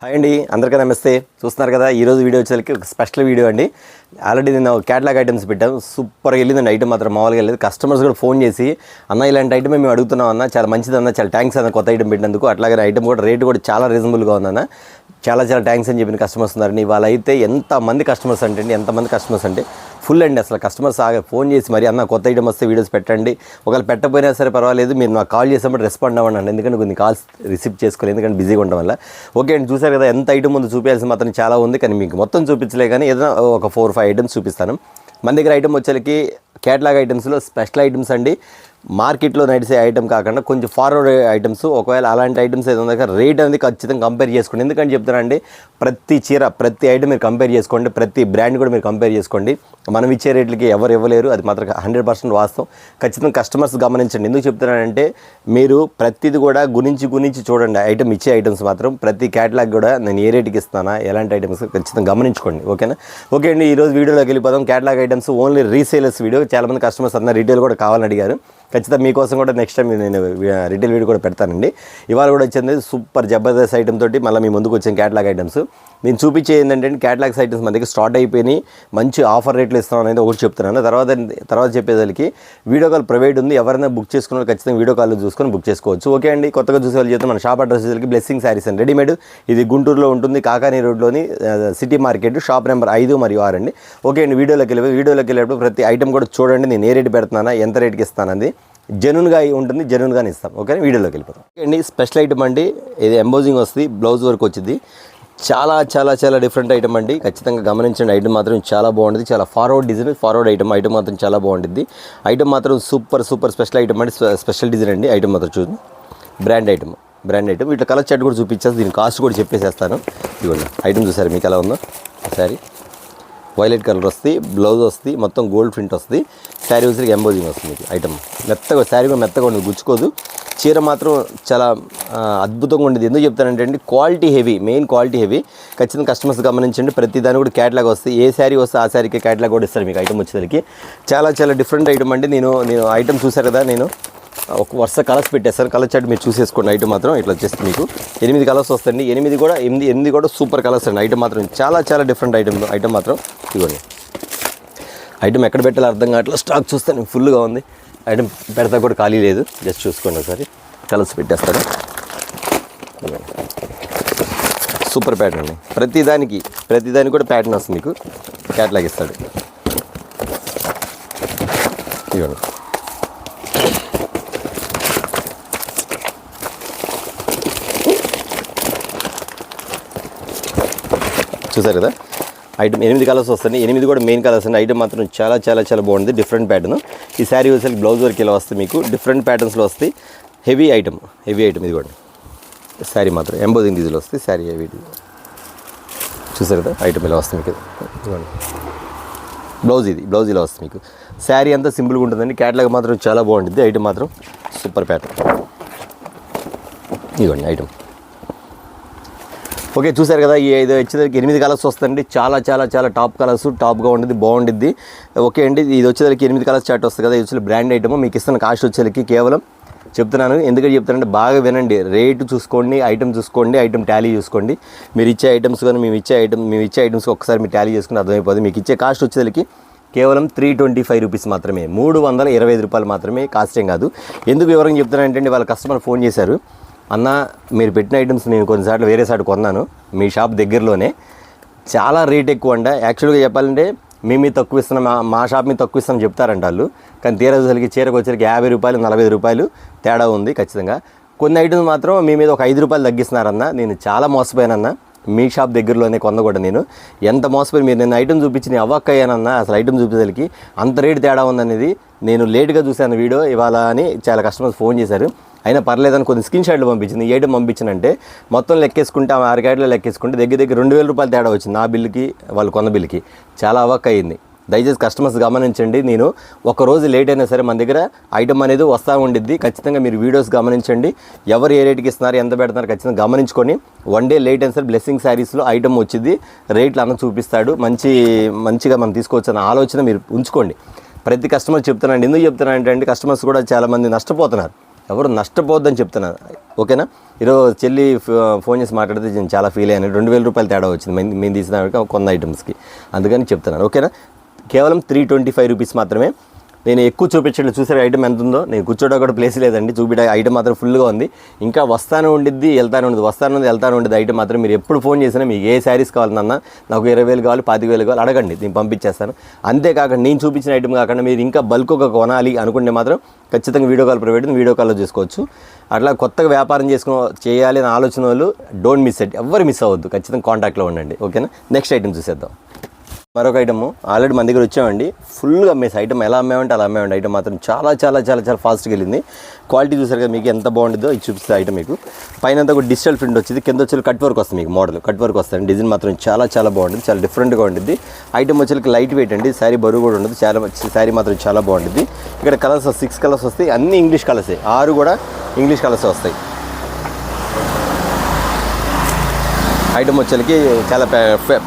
Hi అండి, అందరికీ నమస్తే. చూస్తున్నారు కదా, ఈరోజు వీడియో వచ్చేసరికి ఒక స్పెషల్ వీడియో అండి. ఆల్రెడీ నేను క్యాటలాగ్ ఐటమ్స్ పెట్టాను, సూపర్గా వెళ్ళిందండి. ఐటమ్ మాత్రం మామూలుగా వెళ్ళలేదు. కస్టమర్స్ కూడా ఫోన్ చేసి అన్న ఇలాంటి ఐటమ్ మేము అడుగుతున్నాం అన్న, చాలా మంచిది అన్న, చాలా థ్యాంక్స్ అన్న కొత్త ఐటమ్ పెట్టినందుకు. అట్లాగే ఐటమ్ కూడా రేటు కూడా చాలా రీజనబుల్గా ఉందన్న, చాలా థ్యాంక్స్ అని చెప్పిన కస్టమర్స్ ఉన్నారండి. ఇవాళ అయితే ఎంతమంది కస్టమర్స్ అంటే ఫుల్ అండి. అసలు కస్టమర్స్ ఫోన్ చేసి మరి అన్న కొత్త ఐటమ్ వస్తే వీడియోస్ పెట్టండి, ఒకవేళ పెట్టకపోయినా సరే పర్వాలేదు, మీరు నాకు కాల్ చేసినప్పుడు రెస్పాండ్ అవ్వండి. ఎందుకంటే కొన్ని కాల్స్ రిసీవ్ చేసుకోవాలి, ఎందుకంటే బిజీగా ఉండడం వల్ల. ఓకే అండి, చూసారు కదా ఎంత ఐటమ్ ముందు చూపించాల్సి మాత్రం చాలా ఉంది, కానీ మీకు మొత్తం చూపించలే, కానీ ఏదైనా ఒక 4-5 ఐటమ్స్ చూపిస్తాను. మన దగ్గర ఐటమ్ వచ్చేసరికి క్యాటలాగ్ ఐటమ్స్లో స్పెషల్ ఐటమ్స్ అండి. మార్కెట్లో నడిచే ఐటమ్ కాకుండా కొంచెం ఫార్వర్డ్ ఐటమ్స్. ఒకవేళ అలాంటి ఐటమ్స్ ఏదైనా రేట్ అనేది ఖచ్చితంగా కంపేర్ చేసుకోండి. ఎందుకంటే చెప్తానండి, ప్రతి చీర ప్రతి ఐటమ్ మీరు కంపేర్ చేసుకోండి, ప్రతి బ్రాండ్ కూడా మీరు కంపేర్ చేసుకోండి. మనం ఇచ్చే రేట్లకి ఎవరు ఇవ్వలేరు, అది మాత్రం 100% వాస్తవం. ఖచ్చితంగా కస్టమర్స్ గమనించండి. ఎందుకు చెప్తున్నానంటే, మీరు ప్రతిది కూడా గురించి చూడండి. ఐటమ్ ఇచ్చే ఐటమ్స్ మాత్రం ప్రతి క్యాటలాగ్ కూడా నేను ఏ రేటుకి ఇస్తానా, ఎలాంటి ఐటమ్స్ ఖచ్చితంగా గమనించుకోండి. ఓకేనా? ఓకే అండి, ఈరోజు వీడియోలోకి వెళ్ళిపోదాం. Catalogue items only resellers video. చాలామంది కస్టమర్స్ అందరూ రీటైల్ కూడా కావాలని అడిగారు. ఖచ్చితంగా మీకోసం కూడా నెక్స్ట్ టైం నేను రిటైల్ వీడియో కూడా పెడతానండి. ఇవాళ కూడా వచ్చింది సూపర్ జబర్దస్త్ ఐటమ్ తోటి మళ్ళీ మీ ముందుకు వచ్చిన క్యాటలాగ్ ఐటమ్స్. నేను చూపించే ఏంటంటే, క్యాటలాగ్స్ ఐటమ్స్ మన దగ్గర స్టార్ట్ అయిపోయి మంచి ఆఫర్ రేట్లు ఇస్తాం అనేది ఒకటి చెప్తున్నాను. తర్వాత చెప్పేదానికి వీడియో కాల్ ప్రైవేట్ ఉంది, ఎవరైనా బుక్ చేసుకున్న ఖచ్చితంగా వీడియో కాల్ చూసుకొని బుక్ చేసుకోవచ్చు. ఓకే అండి, కొత్తగా చూసే వాళ్ళు చేస్తే మన షాప్ అడ్రస్ వచ్చేసరికి బ్లెస్సింగ్ శారీస్ అండ్ రెడీమేడ్. ఇది గుంటూరులో ఉంటుంది, కాకానీ రోడ్లోని సిటీ మార్కెట్, షాప్ నెంబర్ 5 మరియు 6 అండి. ఓకే అండి, వీడియోలోకి వెళ్ళేటప్పుడు ప్రతి ఐటమ్ కూడా చూడండి, నేను ఏ రేటు పెడుతున్నానా, ఎంత రేటుకి ఇస్తానది జెన్యూన్గా ఉంటుంది, జెన్యూన్గానే ఇస్తాం. ఓకే, వీడియోలోకి వెళ్ళిపోతాం. అండి, స్పెషల్ ఐటమ్ అండి. ఇది ఎంబోజింగ్ వస్తుంది, బ్లౌజ్ వర్క్ వచ్చింది. చాలా డిఫరెంట్ ఐటమ్ అండి. ఖచ్చితంగా గమనించండి. ఐటమ్ మాత్రం చాలా బాగుంటుంది, చాలా ఫార్వర్డ్ డిజైన్, ఫార్వర్డ్ ఐటమ్ మాత్రం చాలా బాగుంటుంది. ఐటమ్ మాత్రం సూపర్ స్పెషల్ ఐటమ్ అండి, స్పెషల్ డిజైన్ అండి. ఐటమ్ మాత్రం చూడండి, బ్రాండ్ ఐటమ్. ఇట్లా కలర్ చార్ట్ కూడా చూపించేసి దీని కాస్ట్ కూడా చెప్పేసేస్తాను. ఇదిగోండి, ఐటమ్ చూసారు మీకు ఎలా ఉందో. సారీ వైలెట్ కలర్ వస్తుంది, బ్లౌజ్ వస్తుంది, మొత్తం గోల్డ్ ప్రింట్ వస్తుంది. శారీ వచ్చి ఎంబోజింగ్ వస్తుంది. మీకు ఐటమ్ మెత్తగా, శారీ కూడా మెత్తగా ఉండదు, గుచ్చుకోదు. చీర మాత్రం చాలా అద్భుతంగా ఉండేది. ఎందుకు చెప్తానంటే అండి, quality heavy, main quality heavy. ఖచ్చితంగా కస్టమర్స్ గమనించండి. ప్రతి దాని కూడా క్యాటలాగ్ వస్తుంది. ఏ శారీ వస్తే ఆ శారీకి క్యాటలాగ్ కూడా ఇస్తారు మీకు. ఐటమ్ వచ్చేసరికి చాలా డిఫరెంట్ ఐటమ్ అండి. నేను ఐటమ్ చూసారు కదా, నేను ఒక వరుస కలర్స్ పెట్టేస్తాను. కలర్ చార్ట్ మీరు చూసేసుకోండి. ఐటమ్ మాత్రం ఇట్లా వచ్చేసి మీకు 8 కలర్స్ వస్తాయండి. 8 కూడా సూపర్ కలర్స్ అండి. ఐటమ్ మాత్రం చాలా డిఫరెంట్ ఐటమ్ మాత్రం. ఇవ్వండి, ఐటమ్ ఎక్కడ పెట్టాలో అర్థం కావట్లేదు. స్టాక్ చూస్తే నేను ఫుల్గా ఉంది. ఐటమ్ పెడతా కూడా ఖాళీ లేదు. జస్ట్ చూసుకోండి ఒకసారి. కలర్స్ పెట్టేస్తాను. సూపర్ ప్యాటర్న్ అండి. ప్రతిదానికి కూడా ప్యాటర్న్ వస్తుంది మీకు. క్యాటలాగ్ ఇస్తాడు. ఇవ్వండి, చూసారు కదా. ఐటమ్ 8 కలర్స్ వస్తాయి. 8 కూడా మెయిన్ కలర్స్ అండి. ఐటమ్ మాత్రం చాలా బాగుంది. Different pattern. ఈ శారీ వచ్చేసరికి బ్లౌజ్ వర్క్ ఇలా వస్తుంది మీకు. డిఫరెంట్ ప్యాటర్న్స్లో వస్తాయి. హెవీ ఐటమ్ ఇదిగోండి. శారీ మాత్రం ఎంబోజింగ్ డిజైన్లో వస్తుంది. శారీ హెవీ చూసారు కదా. ఐటమ్ ఇలా వస్తుంది మీకు. ఇదిగోండి, బ్లౌజ్ ఇలా వస్తుంది మీకు. శారీ అంతా సింపుల్గా ఉంటుందండి. క్యాటలాగ్ మాత్రం చాలా బాగుంటుంది. ఐటమ్ మాత్రం సూపర్ ప్యాటర్న్. ఇదిగోండి ఐటమ్. ఓకే, చూసారు కదా. ఈ 5 వచ్చేసరికి 8 కలర్స్ వస్తాయండి. చాలా టాప్ కలర్స్, టాప్గా ఉంటుంది, బాగుంటుంది. ఓకే అండి, ఇది వచ్చేసరికి 8 కలర్స్ చార్ట్ వస్తుంది కదా. ఇది వచ్చి బ్రాండ్ ఐటమ్. మీకు ఇస్తున్న కాస్ట్ వచ్చేసరికి కేవలం చెప్తున్నాను. ఎందుకంటే చెప్తానంటే, బాగా వినండి. రేటు చూసుకోండి, ఐటమ్ చూసుకోండి, ఐటమ్ టాలీ చూసుకోండి. మీరు ఇచ్చే ఐటమ్స్ కానీ మేము ఇచ్చే ఐటమ్స్కి ఒక్కసారి మీరు టాలీ చేసుకుని అర్థమైపోతుంది. మీకు ఇచ్చే కాస్ట్ వచ్చేసరికి కేవలం 325 రూపీస్ మాత్రమే, 325 రూపాయలు మాత్రమే. కాస్ట్ ఏం కాదు. ఎందుకు వివరంగా చెప్తున్నానంటే, వాళ్ళ కస్టమర్ ఫోన్ చేశారు, అన్న మీరు పెట్టిన ఐటమ్స్ నేను కొన్నిసార్లు వేరే సార్లు కొన్నాను మీ షాప్ దగ్గరలోనే, చాలా రేట్ ఎక్కువ అంట. యాక్చువల్గా చెప్పాలంటే మీ తక్కువ ఇస్తున్నాం, మా షాప్ మీద తక్కువ ఇస్తామని చెప్తారంట వాళ్ళు. కానీ తీరా వచ్చేసరికి చీరకు వచ్చేసరికి 50 రూపాయలు 45 రూపాయలు తేడా ఉంది ఖచ్చితంగా. కొన్ని ఐటమ్స్ మాత్రం మీ మీద ఒక 5 రూపాయలు తగ్గిస్తున్నారన్న. నేను చాలా మోసపోయానన్న. మీ షాప్ దగ్గరలోనే కొన్న కూడా నేను ఎంత మోసపోయి, మీరు నేను ఐటమ్ చూపించి నేను అవ్వక్కయ్యానన్న. అసలు ఐటమ్ చూపించడానికి అంత రేటు తేడా ఉందనేది నేను లేట్గా చూశాను వీడియో ఇవాళ అని చాలా కస్టమర్స్ ఫోన్ చేశారు. అయినా పర్లేదని కొన్ని స్క్రీన్ షాట్లు పంపించింది. ఏటం పంపించానంటే మొత్తం లెక్కేసుకుంటే, 6 క్యారెట్లు లెక్కేసుకుంటే దగ్గర 2000 రూపాయలు తేడా వచ్చింది నా బిల్లుకి, వాళ్ళు కొన్న బిల్లుకి. చాలా అవ్వక్క అయింది. దయచేసి కస్టమర్స్ గమనించండి. నేను ఒక రోజు లేట్ అయినా సరే మన దగ్గర ఐటమ్ అనేది వస్తూ ఉండిద్ది. ఖచ్చితంగా మీరు వీడియోస్ గమనించండి. ఎవరు ఏ రేటుకి ఇస్తున్నారు, ఎంత పెడుతున్నారు ఖచ్చితంగా గమనించుకొని. 1 డే లేట్ అయినా సరే బ్లెస్సింగ్ శారీస్లో ఐటమ్ వచ్చింది, రేట్లు అన్న చూపిస్తాడు. మంచిగా మనం తీసుకోవచ్చు అన్న ఆలోచన మీరు ఉంచుకోండి. ప్రతి కస్టమర్ చెప్తున్నాను. ఎందుకు చెప్తున్నాను అంటే, కస్టమర్స్ కూడా చాలామంది నష్టపోతున్నారు. ఎవరు నష్టపోద్దని చెప్తున్నాను, ఓకేనా. ఈరోజు చెల్లి ఫోన్ చేసి మాట్లాడితే నేను చాలా ఫీల్ అయ్యాను. 2000 రూపాయలు తేడా వచ్చింది మేము తీసిన కొన్న ఐటమ్స్కి, అందుకని చెప్తున్నాను, ఓకేనా. కేవలం 325 రూపీస్ మాత్రమే. నేను ఎక్కువ చూపించట్లేదు, చూసారు ఐటమ్ ఎంత ఉందో. నేను కూర్చోవడం కూడా ప్లేస్ లేదండి, చూపించే ఐటమ్ మాత్రం ఫుల్గా ఉంది. ఇంకా వస్తానే ఉండిద్ది, వెళ్తానే ఉండదు, వెళ్తానే ఉండేది ఐటమ్ మాత్రం. మీరు ఎప్పుడు ఫోన్ చేసినా మీకు ఏ శారీస్ కావాలన్నా, నాకు 20,000 కావాలి, 25,000 కావాలి అడగండి, నేను పంపించేస్తాను. అంతేకాకుండా నేను చూపించిన ఐటమ్ కాకుండా మీరు ఇంకా బల్క్గా కొనాలి అనుకుంటే మాత్రం ఖచ్చితంగా వీడియో కాల్ ప్రొవైడ్, వీడియో కాల్లో చేసుకోవచ్చు. అట్లా కొత్తగా వ్యాపారం చేయాలి అని ఆలోచన వాళ్ళు డోంట్ మిస్ ఇట్, ఎవరు మిస్ అవ్వద్దు, ఖచ్చితంగా కాంటాక్ట్లో ఉండండి, ఓకేనా. నెక్స్ట్ ఐటమ్ చూసేద్దాం. మరొక ఐటమ్ ఆల్రెడీ మన దగ్గర వచ్చామండి, ఫుల్గా అమ్మేసి ఐటమ్ ఎలా అమ్మేమంటే అలా అమ్మేమండి. ఐటమ్ మాత్రం చాలా చాలా చాలా చాలా ఫాస్ట్గా వెళ్ళింది. క్వాలిటీ చూసారు కదా, మీకు ఎంత బాగుంటుందో ఇది చూపిస్తే ఐటమ్. మీకు పైన అంతా ఒక డిజిటల్ ప్రింట్ వచ్చింది, కింద వచ్చి కట్ వర్క్ వస్తుంది, మీకు మోడల్ కట్ వర్క్ వస్తుంది. డిజైన్ మాత్రం చాలా చాలా బాగుంటుంది, చాలా డిఫరెంట్గా ఉంటుంది. ఐటమ్ వచ్చేకి లైట్ వెయిట్ అండి, శారీ బరువు కూడా ఉండదు, చాలా శారీ మాత్రం చాలా బాగుంటుంది. ఇక్కడ కలర్స్ 6 కలర్స్ వస్తాయి, అన్ని ఇంగ్లీష్ కలర్సే, 6 కూడా ఇంగ్లీష్ కలర్స్ వస్తాయి. ఐటమ్ వచ్చేకి చాలా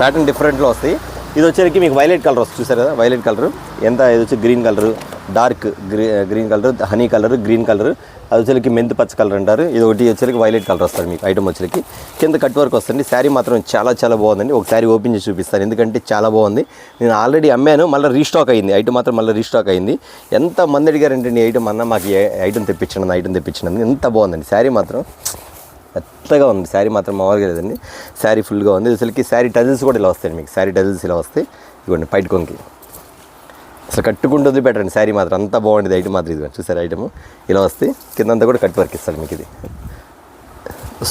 ప్యాటర్న్ డిఫరెంట్లో వస్తాయి. ఇది వచ్చేసరికి మీకు వైలెట్ కలర్ వస్తుంది, చూసారు కదా, వైలెట్ కలర్. ఎంత ఇది వచ్చి green colour, dark green colour, honey colour, green colour, అది వచ్చేసరికి మెంతు పచ్చ కలర్ అంటారు. ఇది ఒకటి వచ్చేసరికి వైలెట్ కలర్ వస్తుంది మీకు ఐటమ్ వచ్చేసరికి. కింద కట్ వర్క్ వస్తుంది. శారీ మాత్రం చాలా చాలా బాగుందండి. ఒకసారి ఓపెన్ చేసి చూపిస్తాను, ఎందుకంటే చాలా బాగుంది. నేను ఆల్రెడీ అమ్మాను, మళ్ళీ రీస్టాక్ అయింది ఐటమ్ మాత్రం, మళ్ళీ రీస్టాక్ అయింది. ఎంత మంది అడిగారంటే నీ ఐటమ్ అన్న మాకు ఐటమ్ తెప్పించండి, ఎంత బాగుందండి. శారీ మాత్రం మెత్తగా ఉంది, శారీ మాత్రం మామూలుగా లేదండి, శారీ ఫుల్గా ఉంది. అసలుకి శారీ టజిల్స్ కూడా ఇలా వస్తాయి మీకు, శారీ టజిల్స్ ఇలా వస్తాయి, ఇవ్వండి పైట్ కొంకి అసలు కట్టుకుంటుంది బెటర్ అండి. శారీ మాత్రం అంతా బాగుండేది ఐటమ్ మాత్రం, ఇది చూసారు ఐటమ్ ఇలా వస్తాయి. కిందంతా కూడా కట్ వర్క్ ఇస్తాడు మీకు, ఇది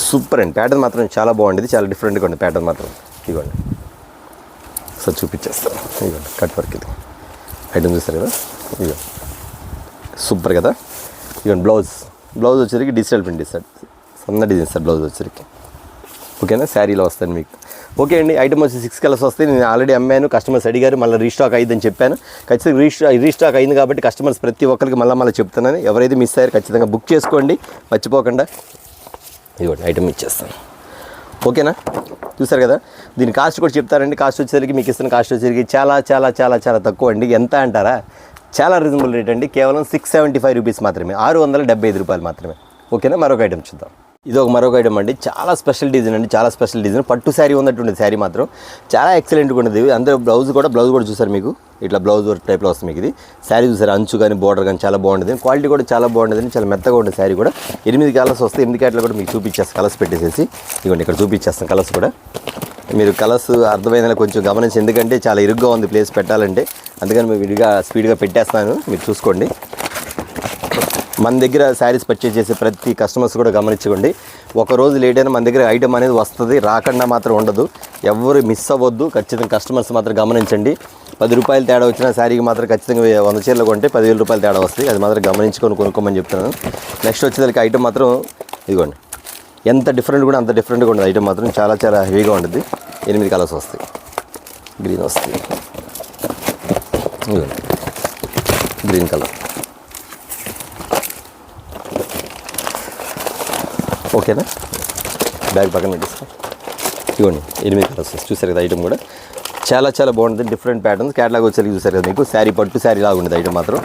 సూపర్ అండి. ప్యాటర్న్ మాత్రం చాలా బాగుండేది, చాలా డిఫరెంట్గా ఉంది ప్యాటర్న్ మాత్రం. ఇవ్వండి సార్ చూపించేస్తాను, ఇవ్వండి కట్ వర్క్ ఇది ఐటమ్ చూస్తారు కదా, ఇవ్వండి సూపర్ కదా. ఇవ్వండి బ్లౌజ్ వచ్చేసరికి డిజిటల్ ప్రింట్ ఇస్తాడు, సన్న డిజైన్ సార్ బ్లౌజ్ వచ్చరికి, ఓకేనా. శారీలో వస్తాను మీకు, ఓకే అండి. ఐటమ్ వచ్చి 6 కలర్స్ వస్తాయి. నేను ఆల్రెడీ అమ్మాను, కస్టమర్స్ అడిగారు, మళ్ళీ రీస్టాక్ అయ్యిందని చెప్పాను. ఖచ్చితంగా రీస్టాక్ అయింది కాబట్టి కస్టమర్స్ ప్రతి ఒక్కరికి మళ్ళీ చెప్తున్నాను. ఎవరైతే మిస్ అయ్యారో ఖచ్చితంగా బుక్ చేసుకోండి, మర్చిపోకుండా. ఇవ్వండి ఐటమ్ ఇచ్చేస్తాను, ఓకేనా. చూసారు కదా, దీని కాస్ట్ కూడా చెప్తారండి. కాస్ట్ వచ్చేసరికి మీకు ఇస్తున్న కాస్ట్ వచ్చేసరికి చాలా చాలా చాలా చాలా తక్కువ అండి. ఎంత అంటారా, చాలా రీజనబుల్ రేట్ అండి. కేవలం 675 రూపీస్ మాత్రమే, 675 రూపాయలు మాత్రమే, ఓకేనా. మరొక ఐటమ్ చూద్దాం. ఇది ఒక మరొక ఐటమ్ అండి, చాలా స్పెషల్ డిజైన్ అండి, చాలా స్పెషల్ డిజైన్. పట్టు శారీ ఉన్నట్టుండేది, శారీ మాత్రం చాలా ఎక్సలెంట్గా ఉండేది. అందరూ బ్లౌజ్ కూడా చూసారు మీకు, ఇట్లా బ్లౌజ్ టైప్లో వస్తుంది మీకు. ఇది శారీ చూసారు, అంచు కానీ బోర్డర్ కానీ చాలా బాగుంటుంది. క్వాలిటీ కూడా చాలా బాగుంటుంది, చాలా మెత్తగా ఉంటుంది శారీ కూడా. 8 కలర్స్ వస్తాయి, 8 క్యాట్లో కూడా మీకు చూపించేస్తాను, కలర్స్ పెట్టేసేసి ఇవ్వండి ఇక్కడ చూపించేస్తాను కలర్స్ కూడా. మీరు కలర్స్ అర్థమైందని కొంచెం గమనించి, ఎందుకంటే చాలా ఇరుగ్గా ఉంది ప్లేస్ పెట్టాలంటే, అందుకని మీరు విడిగా స్పీడ్గా పెట్టేస్తాను, మీరు చూసుకోండి. మన దగ్గర శారీస్ పర్చేజ్ చేసే ప్రతి కస్టమర్స్ కూడా గమనించుకోండి, ఒకరోజు లేట్ అయినా మన దగ్గర ఐటమ్ అనేది వస్తుంది, రాకుండా మాత్రం ఉండదు. ఎవరు మిస్ అవ్వద్దు, ఖచ్చితంగా కస్టమర్స్ మాత్రం గమనించండి. 10 రూపాయలు తేడా వచ్చిన శారీకి మాత్రం ఖచ్చితంగా 100 చీరలు కొంటే 10,000 రూపాయలు తేడా వస్తాయి, అది మాత్రం గమనించుకొని కొనుక్కోమని చెప్తున్నాను. నెక్స్ట్ వచ్చేసరికి ఐటమ్ మాత్రం ఇదిగోండి, ఎంత డిఫరెంట్ కూడా అంత డిఫరెంట్గా ఉండదు ఐటమ్ మాత్రం, చాలా చాలా హెవీగా ఉంటుంది. 8 కలర్స్ వస్తాయి, గ్రీన్ వస్తాయి, ఇదిగోండి గ్రీన్ కలర్, ఓకేనా. బ్యాగ్ పక్కన పెట్టేస్తాం, ఇవ్వండి 8 కలర్స్ చూసారు కదా. ఐటమ్ కూడా చాలా చాలా బాగుంటుంది, డిఫరెంట్ ప్యాటర్న్స్. క్యాటలాగ్ వచ్చేసరికి చూసారు కదా మీకు, శారీ పట్టు శారీ లాగా ఉండేది ఐటమ్ మాత్రం.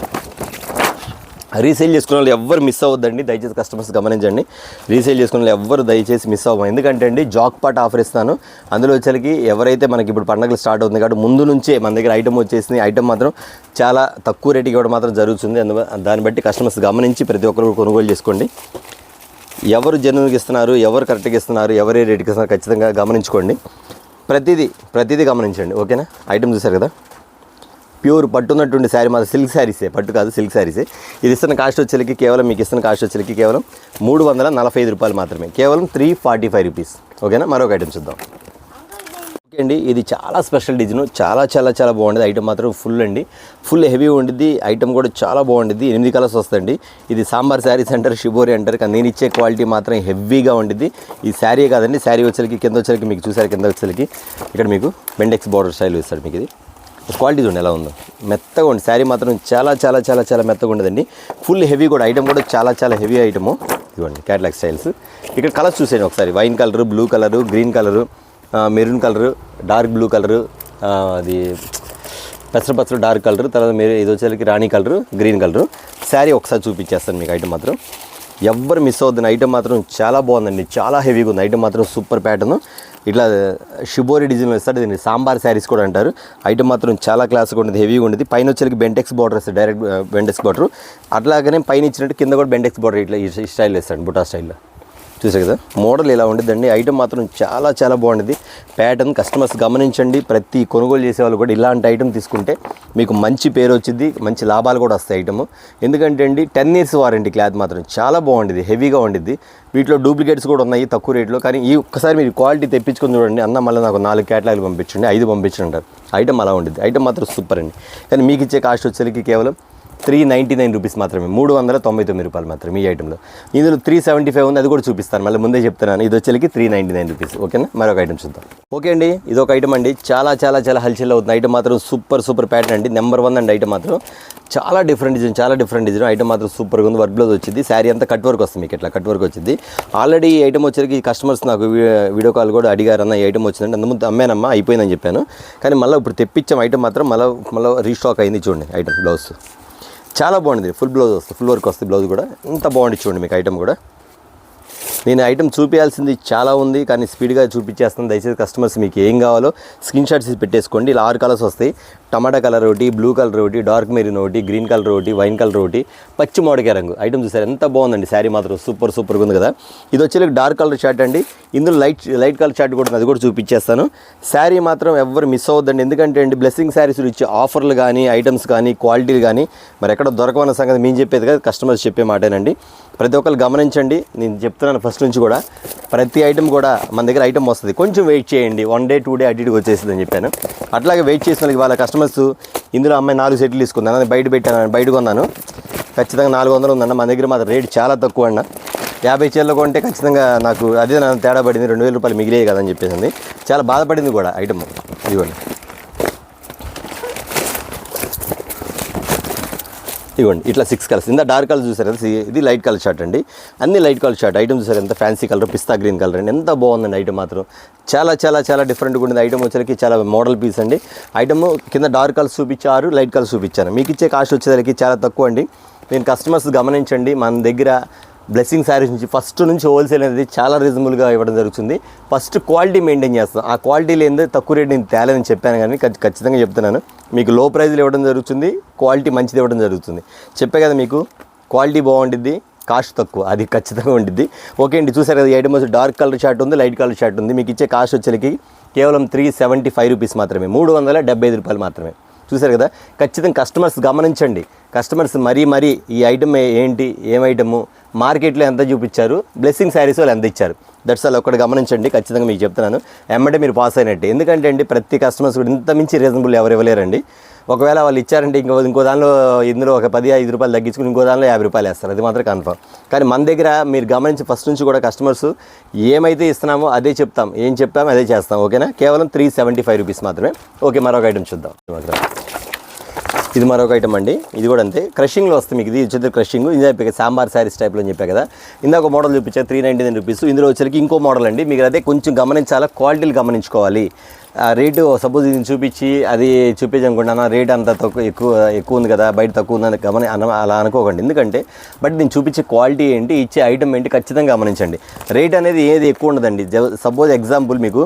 రీసేల్ చేసుకునే వాళ్ళు ఎవ్వరు మిస్ అవ్వద్దండి, దయచేసి కస్టమర్స్ గమనించండి. రీసేల్ చేసుకునే వాళ్ళు ఎవ్వరు దయచేసి మిస్ అవ్వం, ఎందుకంటే అండి జాక్ పాట్ ఆఫర్ ఇస్తాను. అందులో వచ్చరికి ఎవరైతే మనకి ఇప్పుడు పండుగలు స్టార్ట్ అవుతుంది కాబట్టి ముందు నుంచే మన దగ్గర ఐటమ్ వచ్చేసింది, ఐటమ్ మాత్రం చాలా తక్కువ రేటుకి ఇవ్వడం మాత్రం జరుగుతుంది. దాన్ని బట్టి కస్టమర్స్ గమనించి ప్రతి ఒక్కరు కొనుగోలు చేసుకోండి. ఎవరు జెన్యూన్గా ఇస్తున్నారు, ఎవరు కరెక్ట్గా ఇస్తున్నారు, ఎవరే రేటుకి ఇస్తున్నారు ఖచ్చితంగా గమనించుకోండి. ప్రతిదీ గమనించండి, ఓకేనా. ఐటమ్ చూసారు కదా, ప్యూర్ పట్టున్నటువంటి శారీ మాత్రం సిల్క్ శారీసే, పట్టు కాదు సిల్క్ శారీసే. ఇది ఇస్తున్న కాస్ట్ వచ్చేసరికి కేవలం మీకు ఇస్తున్న కాస్ట్ వచ్చేసరికి కేవలం 345 రూపాయలు మాత్రమే, కేవలం 345 రూపీస్, ఓకేనా. మరొక ఐటమ్ చూద్దాం. ఓకే అండి, ఇది చాలా స్పెషల్ డిజైన్, చాలా చాలా చాలా బాగుంటుంది. ఐటమ్ మాత్రం ఫుల్ అండి, ఫుల్ హెవీ ఉండిద్ది. ఐటమ్ కూడా చాలా బాగుండిద్ది, 8 కలర్స్ వస్తాయండి. ఇది సాంబార్ శారీస్ అంటారు, షిబోరి అంటారు, కానీ నేను ఇచ్చే క్వాలిటీ మాత్రం హెవీగా ఉండిద్ది. ఈ శారీ కాదండి, శారీ వచ్చేసరికి కింద వచ్చేసరికి మీకు చూసారు, కింద వచ్చేసరికి ఇక్కడ మీకు బెండెక్స్ బార్డర్ స్టైల్ ఇస్తాడు మీకు. ఇది క్వాలిటీ చూడండి ఎలా ఉందో, మెత్తగా ఉంది శారీ మాత్రం, చాలా చాలా చాలా చాలా మెత్తగా ఉండదండి. ఫుల్ హెవీ కూడా, ఐటమ్ కూడా చాలా చాలా హెవీ ఐటము. ఇదిగోండి క్యాటలాగ్ స్టైల్స్. ఇక్కడ కలర్స్ చూసేయండి ఒకసారి, wine colour, blue colour, green colour, maroon colour, dark blue colour, అది పెసరపచ్చలు డార్క్ కలరు, తర్వాత మీరు ఇది వచ్చేసరికి రాణి కలరు, గ్రీన్ కలరు. శారీ ఒకసారి చూపించేస్తాను మీకు ఐటమ్ మాత్రం. ఎవ్వరు మిస్ అవుతుంది. ఐటమ్ మాత్రం చాలా బాగుందండి, చాలా హెవీగా ఉంది. ఐటమ్ మాత్రం సూపర్ ప్యాటర్న్, ఇట్లా షిబోరి డిజైన్లో ఇస్తారు. దీన్ని సాంబార్ శారీస్ కూడా అంటారు. ఐటమ్ మాత్రం చాలా క్లాస్గా ఉంటుంది, హెవీగా ఉంటుంది. పైన వచ్చేసరికి బెంటెక్స్ బార్డర్ వస్తుంది, డైరెక్ట్ బెంటెక్స్ బార్డర్. అట్లాగనే పైన ఇచ్చినట్టు కింద కూడా బెంటెక్స్ బార్డర్ ఇట్లా ఈ స్టైల్ ఇస్తాడు, బుటా స్టైల్లో. చూసారు కదా మోడల్ ఇలా ఉండిద్దండి. ఐటమ్ మాత్రం చాలా చాలా బాగుంటుంది. ప్యాటర్న్ కస్టమర్స్ గమనించండి. ప్రతి కొనుగోలు చేసే వాళ్ళు కూడా ఇలాంటి ఐటమ్ తీసుకుంటే మీకు మంచి పేరు వచ్చింది, మంచి లాభాలు కూడా వస్తాయి ఐటమ్. ఎందుకంటే అండి 10 years వారంటీ, క్లాత్ మాత్రం చాలా బాగుంటుంది, హెవీగా ఉండిద్ది. వీటిలో డూప్లికేట్స్ కూడా ఉన్నాయి తక్కువ రేట్లో. కానీ ఈ ఒక్కసారి మీరు క్వాలిటీ తెప్పించుకొని చూడండి. అన్న మళ్ళీ నాకు 4 క్యాటలాగులు పంపించండి, 5 పంపించండి అంటారు. ఐటమ్ అలా ఉంటుంది. ఐటమ్ మాత్రం సూపర్ అండి. కానీ మీకు ఇచ్చే కాస్ట్ వచ్చేసరికి కేవలం 399 రూపీస్ మాత్రమే, 399 రూపాయలు మాత్రమే ఈ ఐటెంలో. ఇందులో 375 ఉంది, అది కూడా చూపిస్తాను, మళ్ళీ ముందే చెప్తున్నాను. ఇది వచ్చేసరికి 399 రూపీస్. ఓకేనా, మరొక ఐటమ్ చూద్దాం. ఓకే అండి, ఇది ఒక ఐటమ్ అండి, చాలా చాలా చాలా హల్చల్ అవుతుంది. ఐటమ్ మాత్రం సూపర్ ప్యాటర్న్ అండి, నెంబర్ 1 అండి. ఐటమ్ మాత్రం చాలా డిఫరెంట్ డిజైన్, ఐటమ్ మాత్రం సూపర్గా ఉంది. వర్క్ బ్లౌజ్ వచ్చింది, శారీ అంతా కట్ వర్క్ వస్తుంది, మీకు ఇట్లా కట్ వర్క్ వచ్చింది. ఆల్రెడీ ఈ ఐటమ్ వచ్చేసరికి కస్టమర్స్ నాకు వీడియో కాల్ కూడా అడిగారు, అన్న ఈ ఐటమ్ వచ్చిందంటే అంతకుముందు అమ్మానమ్మా అయిపోయిందని చెప్పాను. కానీ మళ్ళీ ఇప్పుడు తెప్పించాం ఐటమ్ మాత్రం, మళ్ళీ రీస్టాక్ అయింది. చూడండి ఐటమ్ బ్లౌజ్ చాలా బాగుంది, ఫుల్ బ్లౌజ్ వస్తుంది, ఫుల్ వర్క్ వస్తుంది బ్లౌజ్ కూడా. ఇంత బాగుంది చూడండి మీకు ఐటమ్ కూడా. నేను ఐటమ్ చూపించాల్సింది చాలా ఉంది, కానీ స్పీడ్గా చూపించేస్తాను. దయచేసి కస్టమర్స్ మీకు ఏం కావాలో స్క్రీన్ షాట్స్ పెట్టేసుకోండి. ఇలా 6 కలర్స్ వస్తాయి, టమాటా కలర్ ఒకటి, బ్లూ కలర్ ఒకటి, డార్క్ మెరీన్ ఒకటి, గ్రీన్ కలర్ ఒకటి, వైన్ కలర్ ఒకటి, పచ్చి మామిడికాయ రంగు. ఐటమ్ చూసారు ఎంత బాగుందండి. శారీ మాత్రం సూపర్గా ఉంది కదా. ఇది వచ్చేసరికి డార్క్ కలర్ షర్ట్ అండి. ఇందులో లైట్ కలర్ షర్ట్ కూడా ఉంది, అది కూడా చూపించేస్తాను. శారీ మాత్రం ఎవరు మిస్ అవ్వద్దండి. ఎందుకంటే అండి బ్లెస్సింగ్ శారీస్ ఇచ్చే ఆఫర్లు కానీ, ఐటమ్స్ కానీ, క్వాలిటీలు కానీ మరి ఎక్కడ దొరకవన్న సంగతి మేము చెప్పేది కదా, కస్టమర్స్ చెప్పే మాటేనండి. ప్రతి ఒక్కరు గమనించండి, నేను చెప్తున్నాను ఫస్ట్ నుంచి కూడా. ప్రతి ఐటమ్ కూడా మన దగ్గర ఐటమ్ వస్తుంది, కొంచెం వెయిట్ చేయండి, 1 day 2 day అటు ఇటుగా వచ్చేసింది అని చెప్పాను. అట్లాగే వెయిట్ చేసిన వాళ్ళకి వాళ్ళ కస్టమర్స్ ఇందులో అమ్మాయి 4 సెట్లు తీసుకుందాను, బయట కొన్నాను. ఖచ్చితంగా 400 ఉందన్న, మన దగ్గర మాత్రం రేట్ చాలా తక్కువ అన్న. 50 చీరలు కొంటే ఖచ్చితంగా నాకు అదే తేడా పడింది, 2000 రూపాయలు మిగిలే కదని చెప్పేసింది. చాలా బాధపడింది కూడా ఐటమ్. ఇదిగోండి ఇట్లా 6 కలర్స్. ఇంత డార్క్ కలర్ చూసారు కదా, ఇది లైట్ కలర్ షర్ట్ అండి. అన్ని లైట్ కలర్ షర్ట్. ఐటమ్ చూసారు ఎంత ఫ్యాన్సీ కలర్, పిస్తా గ్రీన్ కలర్ అండి, ఎంత బాగుందండి ఐటమ్ మాత్రం. చాలా డిఫరెంట్గా ఉండేది ఐటమ్ వచ్చేసరికి. చాలా మోడల్ పీస్ అండి. ఐటమ్ కింద డార్క్ కలర్స్ చూపించారు, లైట్ కలర్స్ చూపించాను. మీకు ఇచ్చే కాస్ట్ వచ్చేసరికి చాలా తక్కువ అండి. నేను కస్టమర్స్ గమనించండి, మన దగ్గర బ్లెస్సింగ్ శారీస్ నుంచి ఫస్ట్ నుంచి హోల్సేల్ అనేది చాలా రీజనబుల్గా ఇవ్వడం జరుగుతుంది. ఫస్ట్ క్వాలిటీ మెయింటైన్ చేస్తాం. ఆ క్వాలిటీ లేనిదే తక్కువ రేట్ నేను తేలేదని చెప్పాను, కానీ ఖచ్చితంగా చెప్తున్నాను. మీకు లో ప్రైస్లో ఇవ్వడం జరుగుతుంది, క్వాలిటీ మంచిది ఇవ్వడం జరుగుతుంది. చెప్పే కదా మీకు, క్వాలిటీ బాగుంటుంది, కాస్ట్ తక్కువ, అది ఖచ్చితంగా ఉంటుంది. ఓకే అండి, చూసారు కదా ఈ ఐటమ్ వచ్చి డార్క్ కలర్ షర్ట్ ఉంది, లైట్ కలర్ షర్ట్ ఉంది. మీకు ఇచ్చే కాస్ట్ వచ్చేసరికి కేవలం 375 రూపీస్ మాత్రమే, 375 రూపాయలు మాత్రమే. చూసారు కదా, ఖచ్చితంగా కస్టమర్స్ గమనించండి. కస్టమర్స్ మరీ ఈ ఐటమ్ ఏంటి, ఏం ఐటము, మార్కెట్లో ఎంత చూపించారు, బ్లెస్సింగ్ శారీస్ వాళ్ళు ఎంత ఇచ్చారు, దట్స్ ఆల్ ఒకటి గమనించండి. ఖచ్చితంగా మీకు చెప్తున్నాను, ఎమ్మటే మీరు పాస్ అయినట్టే. ఎందుకంటే అండి ప్రతి కస్టమర్స్ కూడా ఇంత మించి రీజనబుల్ ఎవరు ఇవ్వలేరండి. ఒకవేళ వాళ్ళు ఇచ్చారంటే ఇంకో దానిలో ఇందులో ఒక 10-5 రూపాయలు తగ్గించుకుని ఇంకో దానిలో 50 రూపాయలు వేస్తారు, అది మాత్రం కన్ఫర్మ్. కానీ మన దగ్గర మీరు గమనించి ఫస్ట్ నుంచి కూడా కస్టమర్స్ ఏమైతే ఇస్తున్నామో అదే చెప్తాం, ఏం చెప్పామో అదే చేస్తాం. ఓకేనా, కేవలం 375 రూపీస్ మాత్రమే. ఓకే, మరొక ఐటమ్ చూద్దాం. ఇది మరొక ఐటమ్ అండి, ఇది కూడా అంతే క్రషింగ్లో వస్తుంది మీకు. ఇది వచ్చేది క్రషింగ్, ఇది అయిపోయి సాంబార్ శారీస్ టైప్లో అని చెప్పా కదా. ఇందాక మోడల్ చూపించా 399 రూపీస్. ఇందులో వచ్చేసరికి ఇంకో మోడల్ అండి. మీకు అదే కొంచెం గమనించాలా, క్వాలిటీలు గమనించుకోవాలి. రేటు సపోజ్ ఇది చూపించి అది చూపించనుకుంటున్నా రేట్ అంత ఎక్కువ ఉంది కదా, బయట తక్కువ ఉందని అలా అనుకోకండి. ఎందుకంటే బట్ నేను చూపించే క్వాలిటీ ఏంటి, ఇచ్చే ఐటమ్ ఏంటి ఖచ్చితంగా గమనించండి. రేట్ అనేది ఏది ఎక్కువ ఉండదండి. సపోజ్ ఎగ్జాంపుల్ మీకు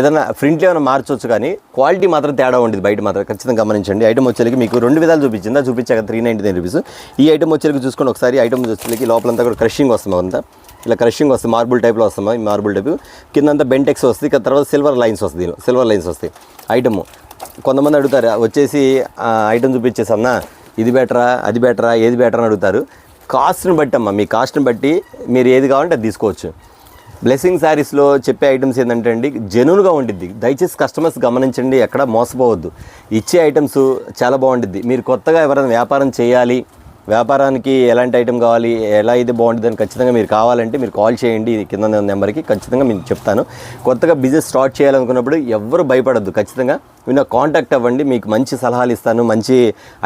ఏదైనా ప్రింట్లో ఏమైనా మార్చవచ్చు, కానీ క్వాలిటీ మాత్రం తేడా ఉండేది బయట మాత్రం. ఖచ్చితంగా గమనించండి. ఐటమ్ వచ్చేసరికి మీకు 2 విధాలు చూపించాక 399 రూపీస్. ఈ ఐటమ్ వచ్చేసరికి చూసుకోండి ఒకసారి. ఐటమ్ వచ్చేసరికి లోపలంతా కూడా క్రషింగ్ వస్తుంది, అంతా ఇలా క్రషింగ్ వస్తుంది, మార్బుల్ టైప్లో వస్తుంది. మార్బుల్ టైప్ కిందంతా బెంటెక్స్ వస్తుంది, ఇక తర్వాత సిల్వర్ లైన్స్ వస్తాయి. ఐటమ్ కొంతమంది అడుగుతారు వచ్చేసి ఐటమ్ చూపించేసి అన్న ఇది బెటరా అది బెటరా ఏది బెటర్ అని అడుగుతారు. కాస్ట్ని బట్టి అమ్మ, మీ కాస్ట్ని బట్టి మీరు ఏది కావాలంటే అది తీసుకోవచ్చు. బ్లెస్సింగ్ శారీస్లో చెప్పే ఐటమ్స్ ఏంటంటే అండి జెన్యూన్గా ఉండిద్ది. దయచేసి కస్టమర్స్ గమనించండి, ఎక్కడ మోసపోవద్దు. ఇచ్చే ఐటమ్స్ చాలా బాగుండిద్ది. మీరు కొత్తగా ఎవరైనా వ్యాపారం చేయాలి, వ్యాపారానికి ఎలాంటి ఐటమ్ కావాలి, ఎలా అయితే బాగుంటుంది అని ఖచ్చితంగా మీరు కావాలంటే మీరు కాల్ చేయండి, కింద నెంబర్కి ఖచ్చితంగా మీకు చెప్తాను. కొత్తగా బిజినెస్ స్టార్ట్ చేయాలనుకున్నప్పుడు ఎవ్వరు భయపడద్దు, ఖచ్చితంగా మీరు కాంటాక్ట్ అవ్వండి. మీకు మంచి సలహాలు ఇస్తాను, మంచి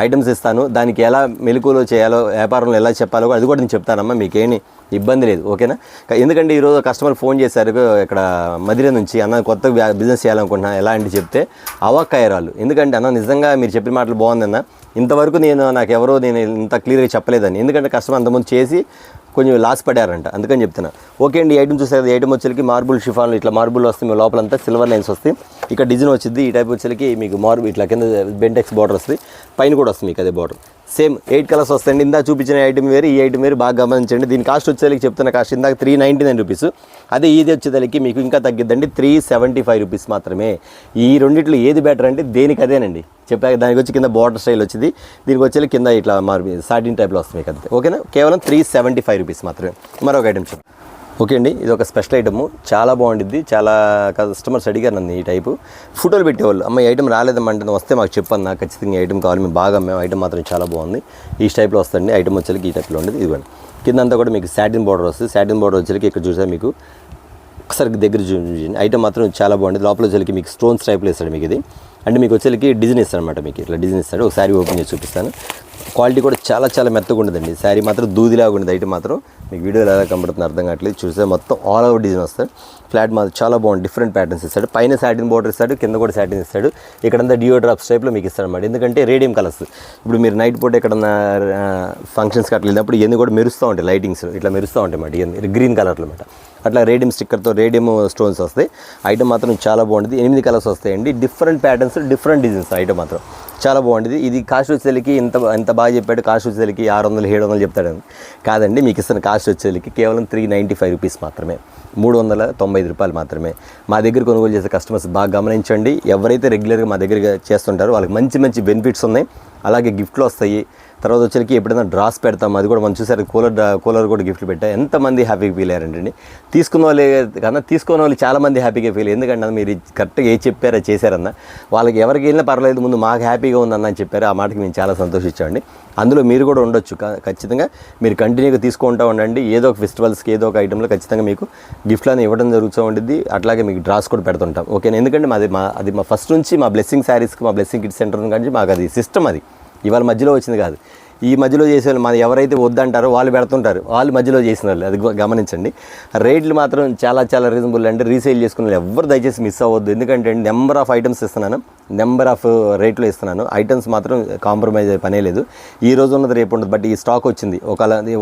ఐటమ్స్ ఇస్తాను. దానికి ఎలా మెలకువలో చేయాలో, వ్యాపారంలో ఎలా చెప్పాలో అది కూడా నేను చెప్తానమ్మా, మీకేమి ఇబ్బంది లేదు. ఓకేనా, ఎందుకంటే ఈరోజు కస్టమర్ ఫోన్ చేశారు ఇక్కడ మదిర నుంచి, అన్న కొత్త బిజినెస్ చేయాలనుకుంటున్నా ఎలా అంటే చెప్తే అవాక్కయ్యారు. ఎందుకంటే అన్న నిజంగా మీరు చెప్పిన మాటలు బాగుందన్న, ఇంతవరకు నేను ఇంత క్లియర్గా చెప్పలేదని. ఎందుకంటే కస్టమర్ అంతకుముందు చేసి కొంచెం లాస్ పడారంట, అందుకని చెప్తున్నా. ఓకే అండి, ఈ ఐటమ్ చూసారు. ఈ ఐటమ్ వచ్చేసరికి మార్బుల్ షిఫాన్లు ఇట్లా మార్బుల్ వస్తుంది, మీ లోపలంతా సిల్వర్ లైన్స్ వస్తాయి. ఇక్కడ డిజైన్ వచ్చింది. ఈ టైప్ వచ్చేసరికి మీకు మార్బుల్ ఇట్లా కింద బెంటెక్స్ బార్డర్ వస్తుంది, పైన కూడా వస్తుంది మీకు అదే బార్డర్. సేమ్ 8 కలర్స్ వస్తాయండి. ఇందా చూపించిన ఐటమ్ వేరు, ఈ ఐటమ్ వేరు, బాగా గమనించండి. దీని కాస్ట్ వచ్చేసరికి చెప్తున్న కాస్ట్ ఇందాక 399 రూపీస్, అదే ఇది వచ్చేసరికి మీకు ఇంకా తగ్గిద్దండి 375 రూపీస్ మాత్రమే. ఈ రెండిట్లో ఏది బెటర్ అంటే దేనికి అదేనండి చెప్పాక. దానికి వచ్చి కింద బార్డర్ స్టైల్ వచ్చింది, దీనికి వచ్చి కింద ఇట్లా సాటిన్ టైప్లో వస్తుంది మీకు అంతే. ఓకేనా, కేవలం 375 రూపీస్ మాత్రమే. మరొక ఐటమ్ చెప్పండి. ఓకే అండి, ఇది ఒక స్పెషల్ ఐటము, చాలా బాగుండిద్ది. చాలా కస్టమర్స్ అడిగారు నన్ను ఈ టైపు. ఫోటోలు పెట్టేవాళ్ళు, అమ్మ ఈ ఐటమ్ రాలేదమ్మంటే వస్తే మాకు చెప్పాను, నాకు ఖచ్చితంగా ఐటమ్ కావాలి, మేము బాగా మేము ఐటమ్ మాత్రం చాలా బాగుంది. ఈ టైప్లో వస్తుంది ఐటమ్ వచ్చేసరికి, ఈ టైప్లో ఉండేది. ఇదిగోండి కింద అంతా కూడా మీకు సాటిన్ బార్డర్ వస్తుంది. సాటిన్ బార్డర్ వచ్చేసరికి ఇక్కడ చూసారు మీకు ఒకసారి దగ్గర చూడండి. ఐటమ్ మాత్రం చాలా బాగుంది. లోపల వచ్చేసరికి మీకు స్టోన్స్ టైప్లో ఇస్తాడు మీకు ఇది. అంటే మీకు వచ్చేసరికి డిజైన్ ఇస్తాడు అనమాట, మీకు ఇట్లా డిజైన్ ఇస్తాడు. ఒక శారీ ఓపెన్ చేసి చూపిస్తాను. క్వాలిటీ కూడా చాలా చాలా మెత్తగా ఉండదండి. శారీ మాత్రం దూదిలాగా ఉండదు. ఐటమ్ మాత్రం మీకు వీడియోలో ఎలా కనబడుతుంది అర్థం కావట్లేదు. చూస్తే మొత్తం ఆల్ ఓవర్ డిజైన్ వస్తాడు. ఫ్లాట్ మాత్రం చాలా బాగుంది, డిఫరెంట్ ప్యాటర్న్స్ ఇస్తాడు. పైన సాటిన్ బోర్డర్ ఇస్తాడు, కింద కూడా సాటిన్ ఇస్తాడు. ఇక్కడంతా డియో డ్రాప్స్ టైప్లో మీకు ఇస్తాడు అనమాట. ఎందుకంటే రేడియం కలర్స్, ఇప్పుడు మీరు నైట్ పూట ఎక్కడన్నా ఫంక్షన్స్కి అట్లా వెళ్ళినప్పుడు ఇవన్నీ కూడా మెరుస్తూ ఉంటాయి, లైటింగ్స్ ఇట్లా మెరుస్తూ ఉంటాయి అన్నమాట. ఇవన్నీ గ్రీన్ కలర్లో అనమాట. అట్లా రేడియం స్టిక్కర్తో రేడియం స్టోన్స్ వస్తాయి. ఐటమ్ మాత్రం చాలా బాగుంటుంది. 8 కలర్స్ వస్తాయండి, different patterns, different designs. Item మాత్రం చాలా బాగుంటుంది. ఇది కాస్ట్ వచ్చేసరికి ఎంత బాగా చెప్పాడు. కాస్ట్ వచ్చేసరికి 600 700 చెప్తాడు కాదండి, మీకు ఇస్తున్న కాస్ట్ వచ్చేసరికి కేవలం 395 రూపీస్ మాత్రమే, 395 రూపాయలు మాత్రమే. మా దగ్గర కొనుగోలు చేసే కస్టమర్స్ బాగా గమనించండి. ఎవరైతే రెగ్యులర్గా మా దగ్గర చేస్తుంటారో వాళ్ళకి మంచి మంచి బెనిఫిట్స్ ఉన్నాయి. అలాగే గిఫ్ట్లు వస్తాయి. తర్వాత వచ్చరికి ఎప్పుడైనా డ్రాస్ పెడతాం, అది కూడా మనం చూసారు. కూలర్ కూడా గిఫ్ట్లు పెట్టా. ఎంతమంది హ్యాపీగా ఫీల్ అయ్యారండి. తీసుకున్న వాళ్ళే కన్నా తీసుకున్న వాళ్ళు చాలామంది హ్యాపీగా ఫీల్. ఎందుకంటే మీరు కరెక్ట్గా ఏ చెప్పారో చేశారన్న, వాళ్ళకి ఎవరికి వెళ్ళినా పర్లేదు, ముందు మాకు హ్యాపీగా ఉందన్న అని చెప్పారు. ఆ మాటకి మేము చాలా సంతోషించామండి. అందులో మీరు కూడా ఉండొచ్చు. ఖచ్చితంగా మీరు కంటిన్యూగా తీసుకుంటూ ఉండండి. ఏదో ఒక ఫెస్టివల్స్కి ఏదో ఒక ఐటెంలో ఖచ్చితంగా మీకు గిఫ్ట్లను ఇవ్వడం జరుగుతూ ఉంటుంది. అట్లాగే మీకు డ్రాస్ కూడా పెడుతుంటాం. ఓకేనా, ఎందుకంటే అది మా ఫస్ట్ నుంచి మా బ్లెస్సింగ్ శారీస్కి, మా బ్లెస్సింగ్ కిడ్స్ సెంటర్ నుంచి మాకు అది సిస్టమ్. అది ఇవాళ మధ్యలో వచ్చింది కాదు. ఈ మధ్యలో చేసే వాళ్ళు, మన ఎవరైతే వద్దంటారో వాళ్ళు పెడుతుంటారు, వాళ్ళు మధ్యలో చేసిన వాళ్ళు. అది గమనించండి. రేట్లు మాత్రం చాలా చాలా రీజనబుల్ అండి. రీసేల్ చేసుకునే వాళ్ళు ఎవరు దయచేసి మిస్ అవ్వద్దు. ఎందుకంటే నెంబర్ ఆఫ్ ఐటమ్స్ ఇస్తున్నాను, నెంబర్ ఆఫ్ రేట్లో ఇస్తున్నాను. ఐటమ్స్ మాత్రం కాంప్రమైజ్ అయ్యే పనే లేదు. ఈ రోజు ఉన్నది రేపు ఉండదు. బట్ ఈ స్టాక్ వచ్చింది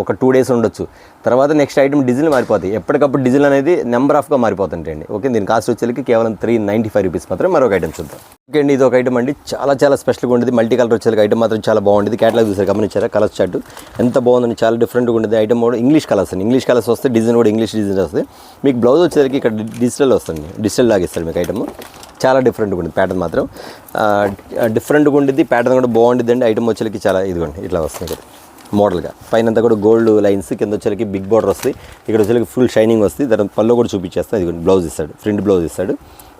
ఒక 2 days ఉండొచ్చు. తర్వాత నెక్స్ట్ ఐటమ్ డిజైన్ మారిపోతాయి. ఎప్పటికప్పుడు డిజైన్ అనేది నెంబర్ ఆఫ్గా మారిపోతుంటాయండి. ఓకే, దీని కాస్ట్ వచ్చేసరికి కేవలం 395 రూపీస్ మాత్రం. మరొక ఐటమ్ చూద్దాం. ఓకే అండి, ఇది ఒక ఐటమ్ అండి, చాలా చాలా స్పెషల్గా ఉండేది. మల్టీ కలర్ వచ్చేసరికి ఐటమ్ మాత్రం చాలా బాగుంటుంది. క్యాటలాగ్ చూసారు, గమనించారా కలర్ చార్ట్ ఎంత బాగుందండి, చాలా డిఫరెంట్గా ఉండేది. ఐటమ్ కూడా ఇంగ్లీష్ కలర్స్ అండి. ఇంగ్లీష్ కలర్స్ వస్తే డిజైన్ కూడా ఇంగ్లీష్ డిజైన్ వస్తుంది. మీకు బ్లౌజ్ వచ్చేసరికి ఇక్కడ డిజిటల్ వస్తుంది, డిజిటల్ లాగా ఇస్తారు మీకు. ఐటమ్ చాలా డిఫరెంట్గా ఉంటుంది. ప్యాటర్న్ మాత్రం డిఫరెంట్గా ఉండేది. ప్యాటర్న్ కూడా బాగుంటుంది అండి. ఐటమ్ వచ్చేసరికి చాలా ఇదిగోండి ఇట్లా వస్తుంది కదా మోడల్గా. పైన అంతా కూడా గోల్డ్ లైన్స్, కింద వచ్చేసరికి బిగ్ బార్డర్ వస్తుంది. ఇక్కడ వచ్చేసరికి ఫుల్ షైనింగ్ వస్తుంది. దాని పళ్ళు కూడా చూపించేస్తాను. ఇదిగోండి బ్లౌజ్ ఇస్తాడు, ఫ్రంట్ బ్లౌజ్ ఇస్తాడు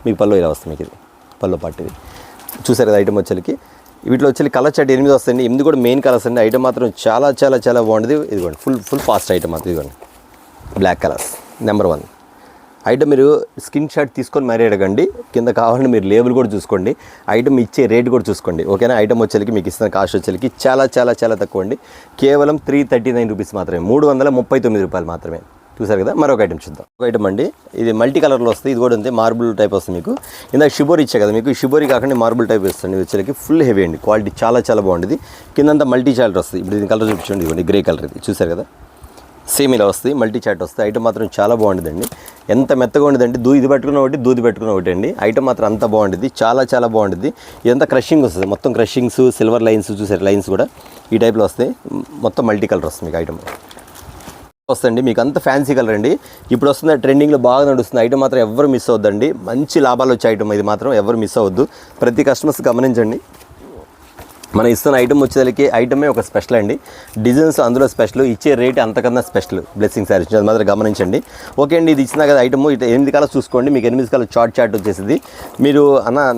మీకు. పళ్ళు ఇలా వస్తుంది మీకు, ఇది పళ్ళు పాటు. ఇది చూసారు కదా ఐటమ్ వచ్చేసరికి. వీటిలో వచ్చి కలర్ చార్ట్ 8 వస్తాయండి. 8 కూడా మెయిన్ కలర్స్ అండి. ఐటమ్ మాత్రం చాలా చాలా చాలా బాగుంటుంది. ఇదిగోండి ఫుల్ ఫాస్ట్ ఐటమ్ మాత్రం. ఇదిగోండి బ్లాక్ కలర్స్ నెంబర్ 1 ఐటమ్. మీరు స్క్రీన్ షాట్ తీసుకొని మరీ అడగండి. కింద కావాలంటే మీరు లేబుల్ కూడా చూసుకోండి. ఐటమ్ ఇచ్చే రేట్ కూడా చూసుకోండి. ఓకేనా, ఐటమ్ వచ్చేసరికి మీకు ఇస్తున్న కాస్ట్ వచ్చేసరికి చాలా చాలా చాలా తక్కువ అండి. కేవలం 339 రూపీస్ మాత్రమే, 339 రూపాయలు మాత్రమే. చూసారు కదా. మరొక ఐటమ్ చూద్దాం. ఒక ఐటమ్ అండి, ఇది మల్టీ కలర్లో వస్తుంది. ఇది కూడా ఉంది, మార్బుల్ టైప్ వస్తుంది మీకు. ఇందాక షిబోరి ఇచ్చా కదా మీకు, షిబోరి కాకుండా మార్బుల్ టైప్ వస్తుంది. ఇది వచ్చేసరికి ఫుల్ హెవీ అండి. క్వాలిటీ చాలా చాలా బాగుంటుంది. కిందంతా మల్టీ చార్ట్ వస్తుంది. ఇప్పుడు దీని కలర్ చూపించండి, ఇవ్వండి గ్రే కలర్. ఇది చూసారు కదా, సేమ్ ఇలా వస్తుంది, మల్టీ చాట్ వస్తుంది. ఐటమ్ మాత్రం చాలా బాగుంటుందండి. ఎంత మెత్తగా ఉండదండి. ఇది పెట్టుకున్న ఒకటి, దూది పెట్టుకున్న ఒకటి అండి. ఐటమ్ మాత్రం అంత బాగుంటుంది, చాలా చాలా బాగుంటుంది. ఇదంతా క్రషింగ్ వస్తుంది, మొత్తం క్రషింగ్స్, సిల్వర్ లైన్స్ చూసారు, లైన్స్ కూడా ఈ టైప్లో వస్తాయి. మొత్తం మల్టీ కలర్ వస్తుంది మీకు. ఐటమ్ వస్తుంది మీకు అంత ఫ్యాన్సీ కలర్ అండి. ఇప్పుడు వస్తుంది ట్రెండింగ్లో బాగా నడుస్తుంది. ఐటమ్ మాత్రం ఎవరు మిస్ అవ్వద్దండి. మంచి లాభాలు వచ్చే ఐటమ్ ఇది మాత్రం, ఎవరు మిస్ అవ్వద్దు. ప్రతి కస్టమర్స్ గమనించండి. మనం ఇస్తున్న ఐటమ్ వచ్చేసరికి ఐటమే ఒక స్పెషల్ అండి. డిజైన్స్ అందులో స్పెషల్, ఇచ్చే రేట్ అంతకన్నా స్పెషల్. బ్లెస్సింగ్ శారీస్ అది మాత్రం గమనించండి. ఓకే అండి, ఇది ఇచ్చినా కదా ఐటమ్. ఇట్లా 8 కలర్స్ చూసుకోండి. మీకు 8 కలర్ చార్ట్ వచ్చేసింది. మీరు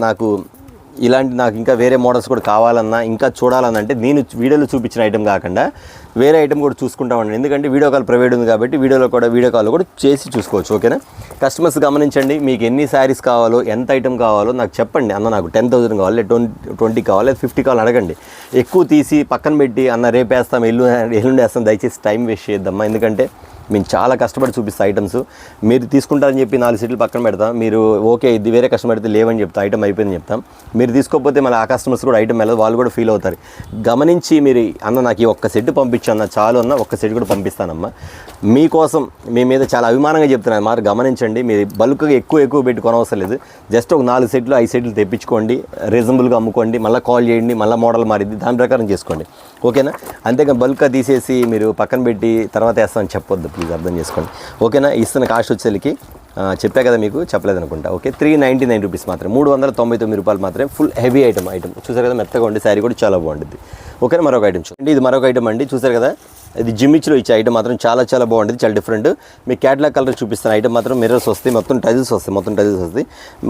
నాకు నాకు ఇంకా వేరే మోడల్స్ కూడా కావాలన్నా, ఇంకా చూడాలన్నా అంటే నేను వీడియోలో చూపించిన ఐటమ్ కాకుండా వేరే ఐటమ్ కూడా చూసుకుంటా ఉండండి. ఎందుకంటే వీడియో కాల్ ప్రైవేట్ ఉంది కాబట్టి వీడియో కాల్ కూడా చేసి చూసుకోవచ్చు. ఓకేనా, కస్టమర్స్ గమనించండి. మీకు ఎన్ని శారీస్ కావాలో, ఎంత ఐటమ్ కావాలో నాకు చెప్పండి. అన్న నాకు 10,000 కావాలి, 20 కావాలి, 50 కావాలి అడగండి. ఎక్కువ తీసి పక్కన పెట్టి అన్న రేపు వేస్తాం, ఎల్లుండి వేస్తాం, దయచేసి టైం వేస్ట్ చేద్దామా. ఎందుకంటే మేము చాలా కష్టపడి చూపిస్తాం ఐటమ్స్. మీరు తీసుకుంటారని చెప్పి 4 సెట్లు పక్కన పెడతాం, మీరు ఓకే ఇది వేరే కస్టమర్ అయితే లేవని చెప్తాం, ఐటమ్ అయిపోయిందని చెప్తాం. మీరు తీసుకోకపోతే మళ్ళీ ఆ కస్టమర్స్ కూడా ఐటమ్ వెళ్ళదు, వాళ్ళు కూడా ఫీల్ అవుతారు. గమనించి మీరు అన్న నాకు ఈ ఒక్క సెట్ పంపించన్న చాలు అన్న, ఒక్క సెట్ కూడా పంపిస్తానమ్మా మీకోసం, మీ మీద చాలా అభిమానంగా చెప్తున్నాను. మరి గమనించండి, మీరు బల్క్గా ఎక్కువ పెట్టి కొనవసరం లేదు. జస్ట్ ఒక 4 సెట్లు 5 సెట్లు తెప్పించుకోండి, రీజనబుల్గా అమ్ముకోండి, మళ్ళీ కాల్ చేయండి, మళ్ళీ మోడల్ మారింది దాని ప్రకారం చేసుకోండి, ఓకేనా? అంతేగా బల్క్గా తీసేసి మీరు పక్కన పెట్టి తర్వాత వేస్తామని చెప్పొద్దు, ప్లీజ్ అర్థం చేసుకోండి, ఓకేనా? ఇస్తున్న కాస్ట్ వచ్చేసరికి చెప్పా కదా మీకు, చెప్పలేదు అనుకుంటా. ఓకే, 399 రూపీస్ మాత్రమే, 399 రూపాయలు మాత్రమే. ఫుల్ హెవీ ఐటమ్ చూసారు కదా, మెత్తగా ఉండి శారీ కూడా చాలా బాగుంటుంది, ఓకేనా? మరొక ఐటమ్ చూడండి, ఇది మరొక ఐటమ్ అండి, చూసారు కదా, ఇది జిమ్మిచ్లో ఇచ్చే ఐటమ్ మాత్రం చాలా బాగుంటుంది, చాలా డిఫరెంట్. మీ క్యాట్లాగ్ కలర్ చూపిస్తాను. ఐటమ్ మాత్రం మిర్రర్స్ వస్తాయి, మొత్తం టజిల్స్ వస్తాయి,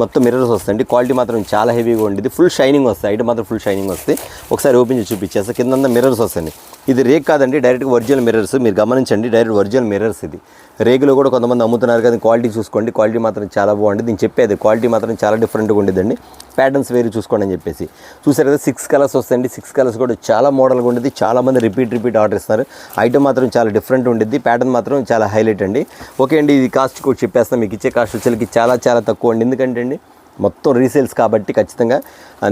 మొత్తం మిర్రర్స్ వస్తాయండి. క్వాలిటీ మాత్రం చాలా హెవీగా ఉంటుంది, ఫుల్ షైనింగ్ వస్తాయి, ఐటమ్ మాత్రం ఫుల్ షైనింగ్ వస్తాయి. ఒకసారి ఓపెన్ చేసి చూపించేస్తా. కింద మిర్రర్స్ వస్తాయి, ఇది రేక్ కాదండి, డైరెక్ట్గా ఒరిజినల్ మిర్రర్స్. మీరు గమనించండి, డైరెక్ట్ ఒరిజినల్ మిర్రర్స్. ఇది రేగులో కూడా కొంతమంది అమ్ముతున్నారు కదా, క్వాలిటీ చూసుకోండి, క్వాలిటీ మాత్రం చాలా బాగుంటుంది. నేను చెప్పేది క్వాలిటీ మాత్రం చాలా డిఫరెంట్గా ఉంటుందండి. ప్యాటర్న్స్ వేరు చూసుకోండి అని చెప్పేసి. చూసారు కదా, 6 కలర్స్ వస్తాయండి, 6 కలర్స్ కూడా చాలా మోడల్గా ఉంటుంది. చాలామంది రిపీట్ ఆర్డర్ ఇస్తున్నారు. ఐటమ్ మాత్రం చాలా డిఫరెంట్ ఉంటుంది, ప్యాటర్న్ మాత్రం చాలా హైలైట్ అండి. ఓకే అండి, ఇది కాస్ట్ కూడా చెప్పేస్తాను. మీకు ఇచ్చే కాస్ట్ వచ్చేసరికి చాలా తక్కువ అండి. ఎందుకంటే అండి మొత్తం రీసేల్స్ కాబట్టి ఖచ్చితంగా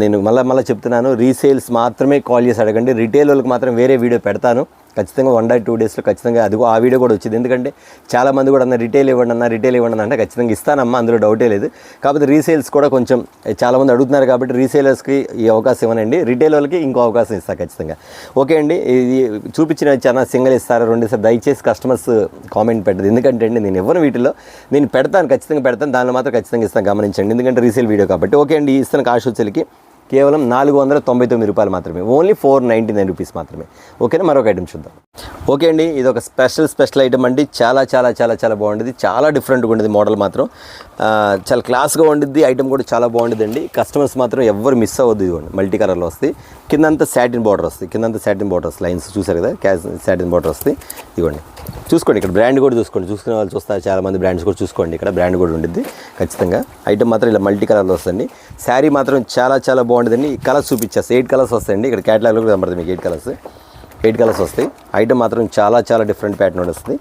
నేను మళ్ళీ చెప్తున్నాను, రీసేల్స్ మాత్రమే కాల్ చేసి అడగండి. రిటైల్ వాళ్ళకి మాత్రం వేరే వీడియో పెడతాను ఖచ్చితంగా, 1 or 2 డేస్లో ఖచ్చితంగా. అదిగో ఆ వీడియో కూడా వచ్చింది. ఎందుకంటే చాలామంది కూడా రిటైల్ ఇవ్వండి అంటే ఖచ్చితంగా ఇస్తానమ్మా, అందులో డౌటే లేదు. కాకపోతే రీసేల్స్ కూడా కొంచెం చాలామంది అడుగుతున్నారు కాబట్టి రీసేలర్స్కి ఈ అవకాశం ఇవ్వనండి, రిటైల్ వాళ్ళకి ఇంకో అవకాశం ఇస్తాను ఖచ్చితంగా. ఓకే అండి, ఇది చూపించిన చాలా సింగిల్ ఇస్తారా 2 ఇస్తారు, దయచేసి కస్టమర్స్ కామెంట్ పెట్టదు. ఎందుకంటే అండి నేను ఇవ్వను, వీటిలో నేను పెడతాను, ఖచ్చితంగా పెడతాను, దానిలో మాత్రం ఖచ్చితంగా ఇస్తాను, గమనించండి. ఎందుకంటే రీసేల్ వీడియో కాబట్టి. ఓకే అండి, ఇస్తున్న కాస్ట్ వచ్చేసరికి కేవలం 499 రూపాయలు మాత్రమే, ఓన్లీ 499 రూపీస్ మాత్రమే, ఓకేనా? మరొక ఐటమ్ చూద్దాం. ఓకే అండి, ఇది ఒక స్పెషల్ ఐటమ్ అండి, చాలా బాగుంటుంది, చాలా డిఫరెంట్గా ఉంటుంది. మోడల్ మాత్రం చాలా క్లాస్గా ఉండిద్ది, ఐటమ్ కూడా చాలా బాగుంటుంది అండి. కస్టమర్స్ మాత్రం ఎవరు మిస్ అవ్వద్దు. ఇదిగోండి, మల్టీ కలర్లో వస్తాయి, కిందంతా సాటిన్ బార్డర్ వస్తాయి, కిందంతా బార్డర్స్ లైన్స్ చూసారు కదా, సాటిన్ బార్డర్ వస్తాయి. ఇదిగోండి చూసుకోండి, ఇక్కడ బ్రాండ్ కూడా చూసుకునే వాళ్ళు చూస్తారు, చాలామంది బ్రాండ్స్ కూడా చూసుకోండి, ఇక్కడ బ్రాండ్ కూడా ఉంటుంది ఖచ్చితంగా. ఐటమ్ మాత్రం ఇలా మల్టీ కలర్లో వస్తుంది. శారీ మాత్రం చాలా బాగుంటుందండి. ఈ కలర్స్ చూపించేస్తాయి, 8 కలర్స్ వస్తాయండి. ఇక్కడ క్యాటలాగ్లో కూడా కనబడుతుంది మీకు 8 కలర్స్ వస్తాయి. ఐటమ్ మాత్రం చాలా డిఫరెంట్ ప్యాటర్న్ వస్తుంది.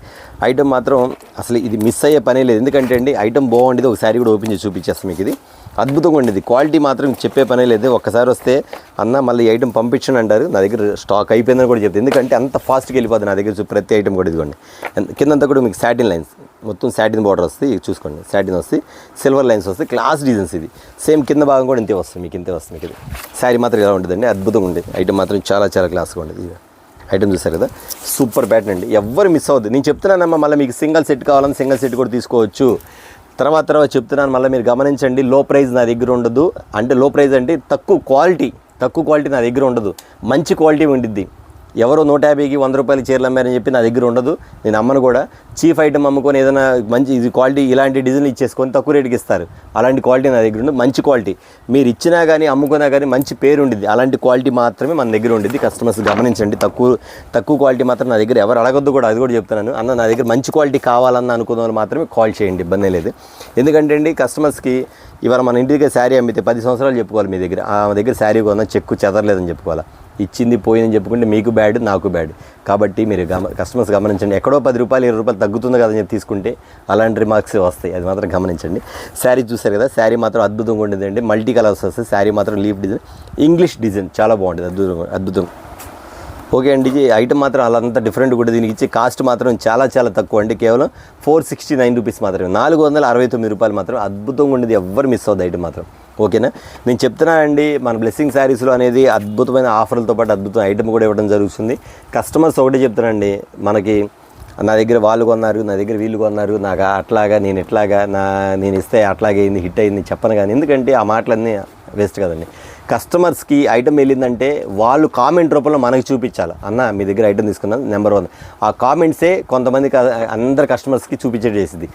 ఐటమ్ మాత్రం అసలు ఇది మిస్ అయ్యే పనే లేదు, ఎందుకంటే అండి ఐటమ్ బాగుండేది. ఒక శారీ కూడా ఓపెన్ చేసి చూపించేస్తాం మీకు, ఇది అద్భుతంగా ఉండేది. క్వాలిటీ మాత్రం చెప్పే పనే లేదు. ఒక్కసారి వస్తే అన్న మళ్ళీ ఐటమ్ పంపించండి అంటారు, నా దగ్గర స్టాక్ అయిపోయిందని కూడా చెప్తాను, ఎందుకంటే అంత ఫాస్ట్గా వెళ్ళిపోతుంది నా దగ్గర ప్రతి ఐటమ్ కూడా. ఇదిగోండి, కిందంతా కూడా మీకు సాటిన్ లైన్స్, మొత్తం సాటిన్ బార్డర్ వస్తాయి, చూసుకోండి, సాటిన్ వస్తాయి, సిల్వర్ లైన్స్ వస్తాయి, క్లాస్ డిజైన్స్. ఇది సేమ్ కింద భాగం కూడా ఇంతే వస్తుంది మీకు, మీకు ఇది శారీ మాత్రం ఇలా ఉంటుందండి, అద్భుతంగా ఉండేది. ఐటమ్ మాత్రం చాలా క్లాస్గా ఉండేది. ఐటమ్ చూసారు కదా, సూపర్ ప్యాటర్న్ అండి, ఎవ్వరు మిస్ అవ్వద్దు. నేను చెప్తున్నానమ్మా, మళ్ళీ మీకు సింగిల్ సెట్ కావాలని సింగిల్ సెట్ కూడా తీసుకోవచ్చు. తర్వాత చెప్తున్నాను, మళ్ళీ మీరు గమనించండి, లో ప్రైస్ నా దగ్గర ఉండదు. అంటే లో ప్రైస్ అంటే తక్కువ క్వాలిటీ నా దగ్గర ఉండదు, మంచి క్వాలిటీ ఉండిద్ది. ఎవరో 150కి 100 రూపాయలు చీరలు అమ్మారని చెప్పి నా దగ్గర ఉండదు, నేను అమ్మను కూడా. చీఫ్ ఐటమ్ అమ్ముకొని ఏదైనా మంచి ఇది క్వాలిటీ ఇలాంటి డిజైన్లు ఇచ్చేసుకొని తక్కువ రేటుకి ఇస్తారు, అలాంటి క్వాలిటీ నా దగ్గర ఉండదు. మంచి క్వాలిటీ మీరు ఇచ్చినా కానీ అమ్ముకున్నా కానీ మంచి పేరు ఉండిద్ది, అలాంటి క్వాలిటీ మాత్రమే మన దగ్గర ఉండిద్ది. కస్టమర్స్ గమనించండి, తక్కువ క్వాలిటీ మాత్రం నా దగ్గర ఎవరు అడగొద్దు కూడా, అది కూడా చెప్తున్నాను. అన్న నా దగ్గర మంచి క్వాలిటీ కావాలన్న అనుకున్న వాళ్ళు మాత్రమే కాల్ చేయండి, ఇబ్బంది లేదు. ఎందుకంటే అండి కస్టమర్స్కి ఇవాళ మన ఇంటికి శారీ అమ్మితే 10 సంవత్సరాలు చెప్పుకోవాలి మీ దగ్గర, ఆ దగ్గర శారీ కొన్నా చెక్కు చెదరలేదని చెప్పుకోవాలి, ఇచ్చింది పోయిందని చెప్పుకుంటే మీకు బ్యాడ్, నాకు బ్యాడ్. కాబట్టి మీరు కస్టమర్స్ గమనించండి, ఎక్కడో 10 రూపాయలు 20 రూపాయలు తగ్గుతుంది కదని చెప్పి తీసుకుంటే అలాంటి రిమార్క్స్ వస్తాయి, అది మాత్రం గమనించండి. శారీ చూసారు కదా, శారీ మాత్రం అద్భుతంగా ఉండేదండి, మల్టీ కలర్స్ వస్తాయి. శారీ మాత్రం లీఫ్ డిజైన్, ఇంగ్లీష్ డిజైన్ చాలా బాగుంటుంది, అద్భుతం. ఓకే అండి, ఐటమ్ మాత్రం అలా అంతా డిఫరెంట్ కూడా. దీనికి ఇచ్చే కాస్ట్ మాత్రం చాలా తక్కువ అండి, కేవలం 469 రూపీస్ మాత్రమే, 469 రూపాయలు మాత్రం. అద్భుతంగా ఉండేది, ఎవ్వరు మిస్ అవ్వద్దు ఐటమ్ మాత్రం, ఓకేనా? నేను చెప్తున్నా అండి, మన బ్లెస్సింగ్ శారీస్లో అనేది అద్భుతమైన ఆఫర్లతో పాటు అద్భుతమైన ఐటమ్ కూడా ఇవ్వడం జరుగుతుంది. కస్టమర్స్ ఒకటే చెప్తానండి, మనకి నా దగ్గర వాళ్ళు కొన్నారు, నా దగ్గర వీళ్ళు కొన్నారు, నాకు అట్లాగా నేను ఇట్లాగా నేను ఇస్తే అట్లాగే అయింది, హిట్ అయింది చెప్పను. కానీ ఎందుకంటే ఆ మాటలన్నీ వేస్ట్ కదండి. కస్టమర్స్కి ఐటమ్ వెళ్ళిందంటే వాళ్ళు కామెంట్ రూపంలో మనకి చూపించాలి, అన్న మీ దగ్గర ఐటమ్ తీసుకున్నాను నెంబర్ 1. ఆ కామెంట్సే కొంతమందికి అందరు కస్టమర్స్కి చూపించేది చేసింది.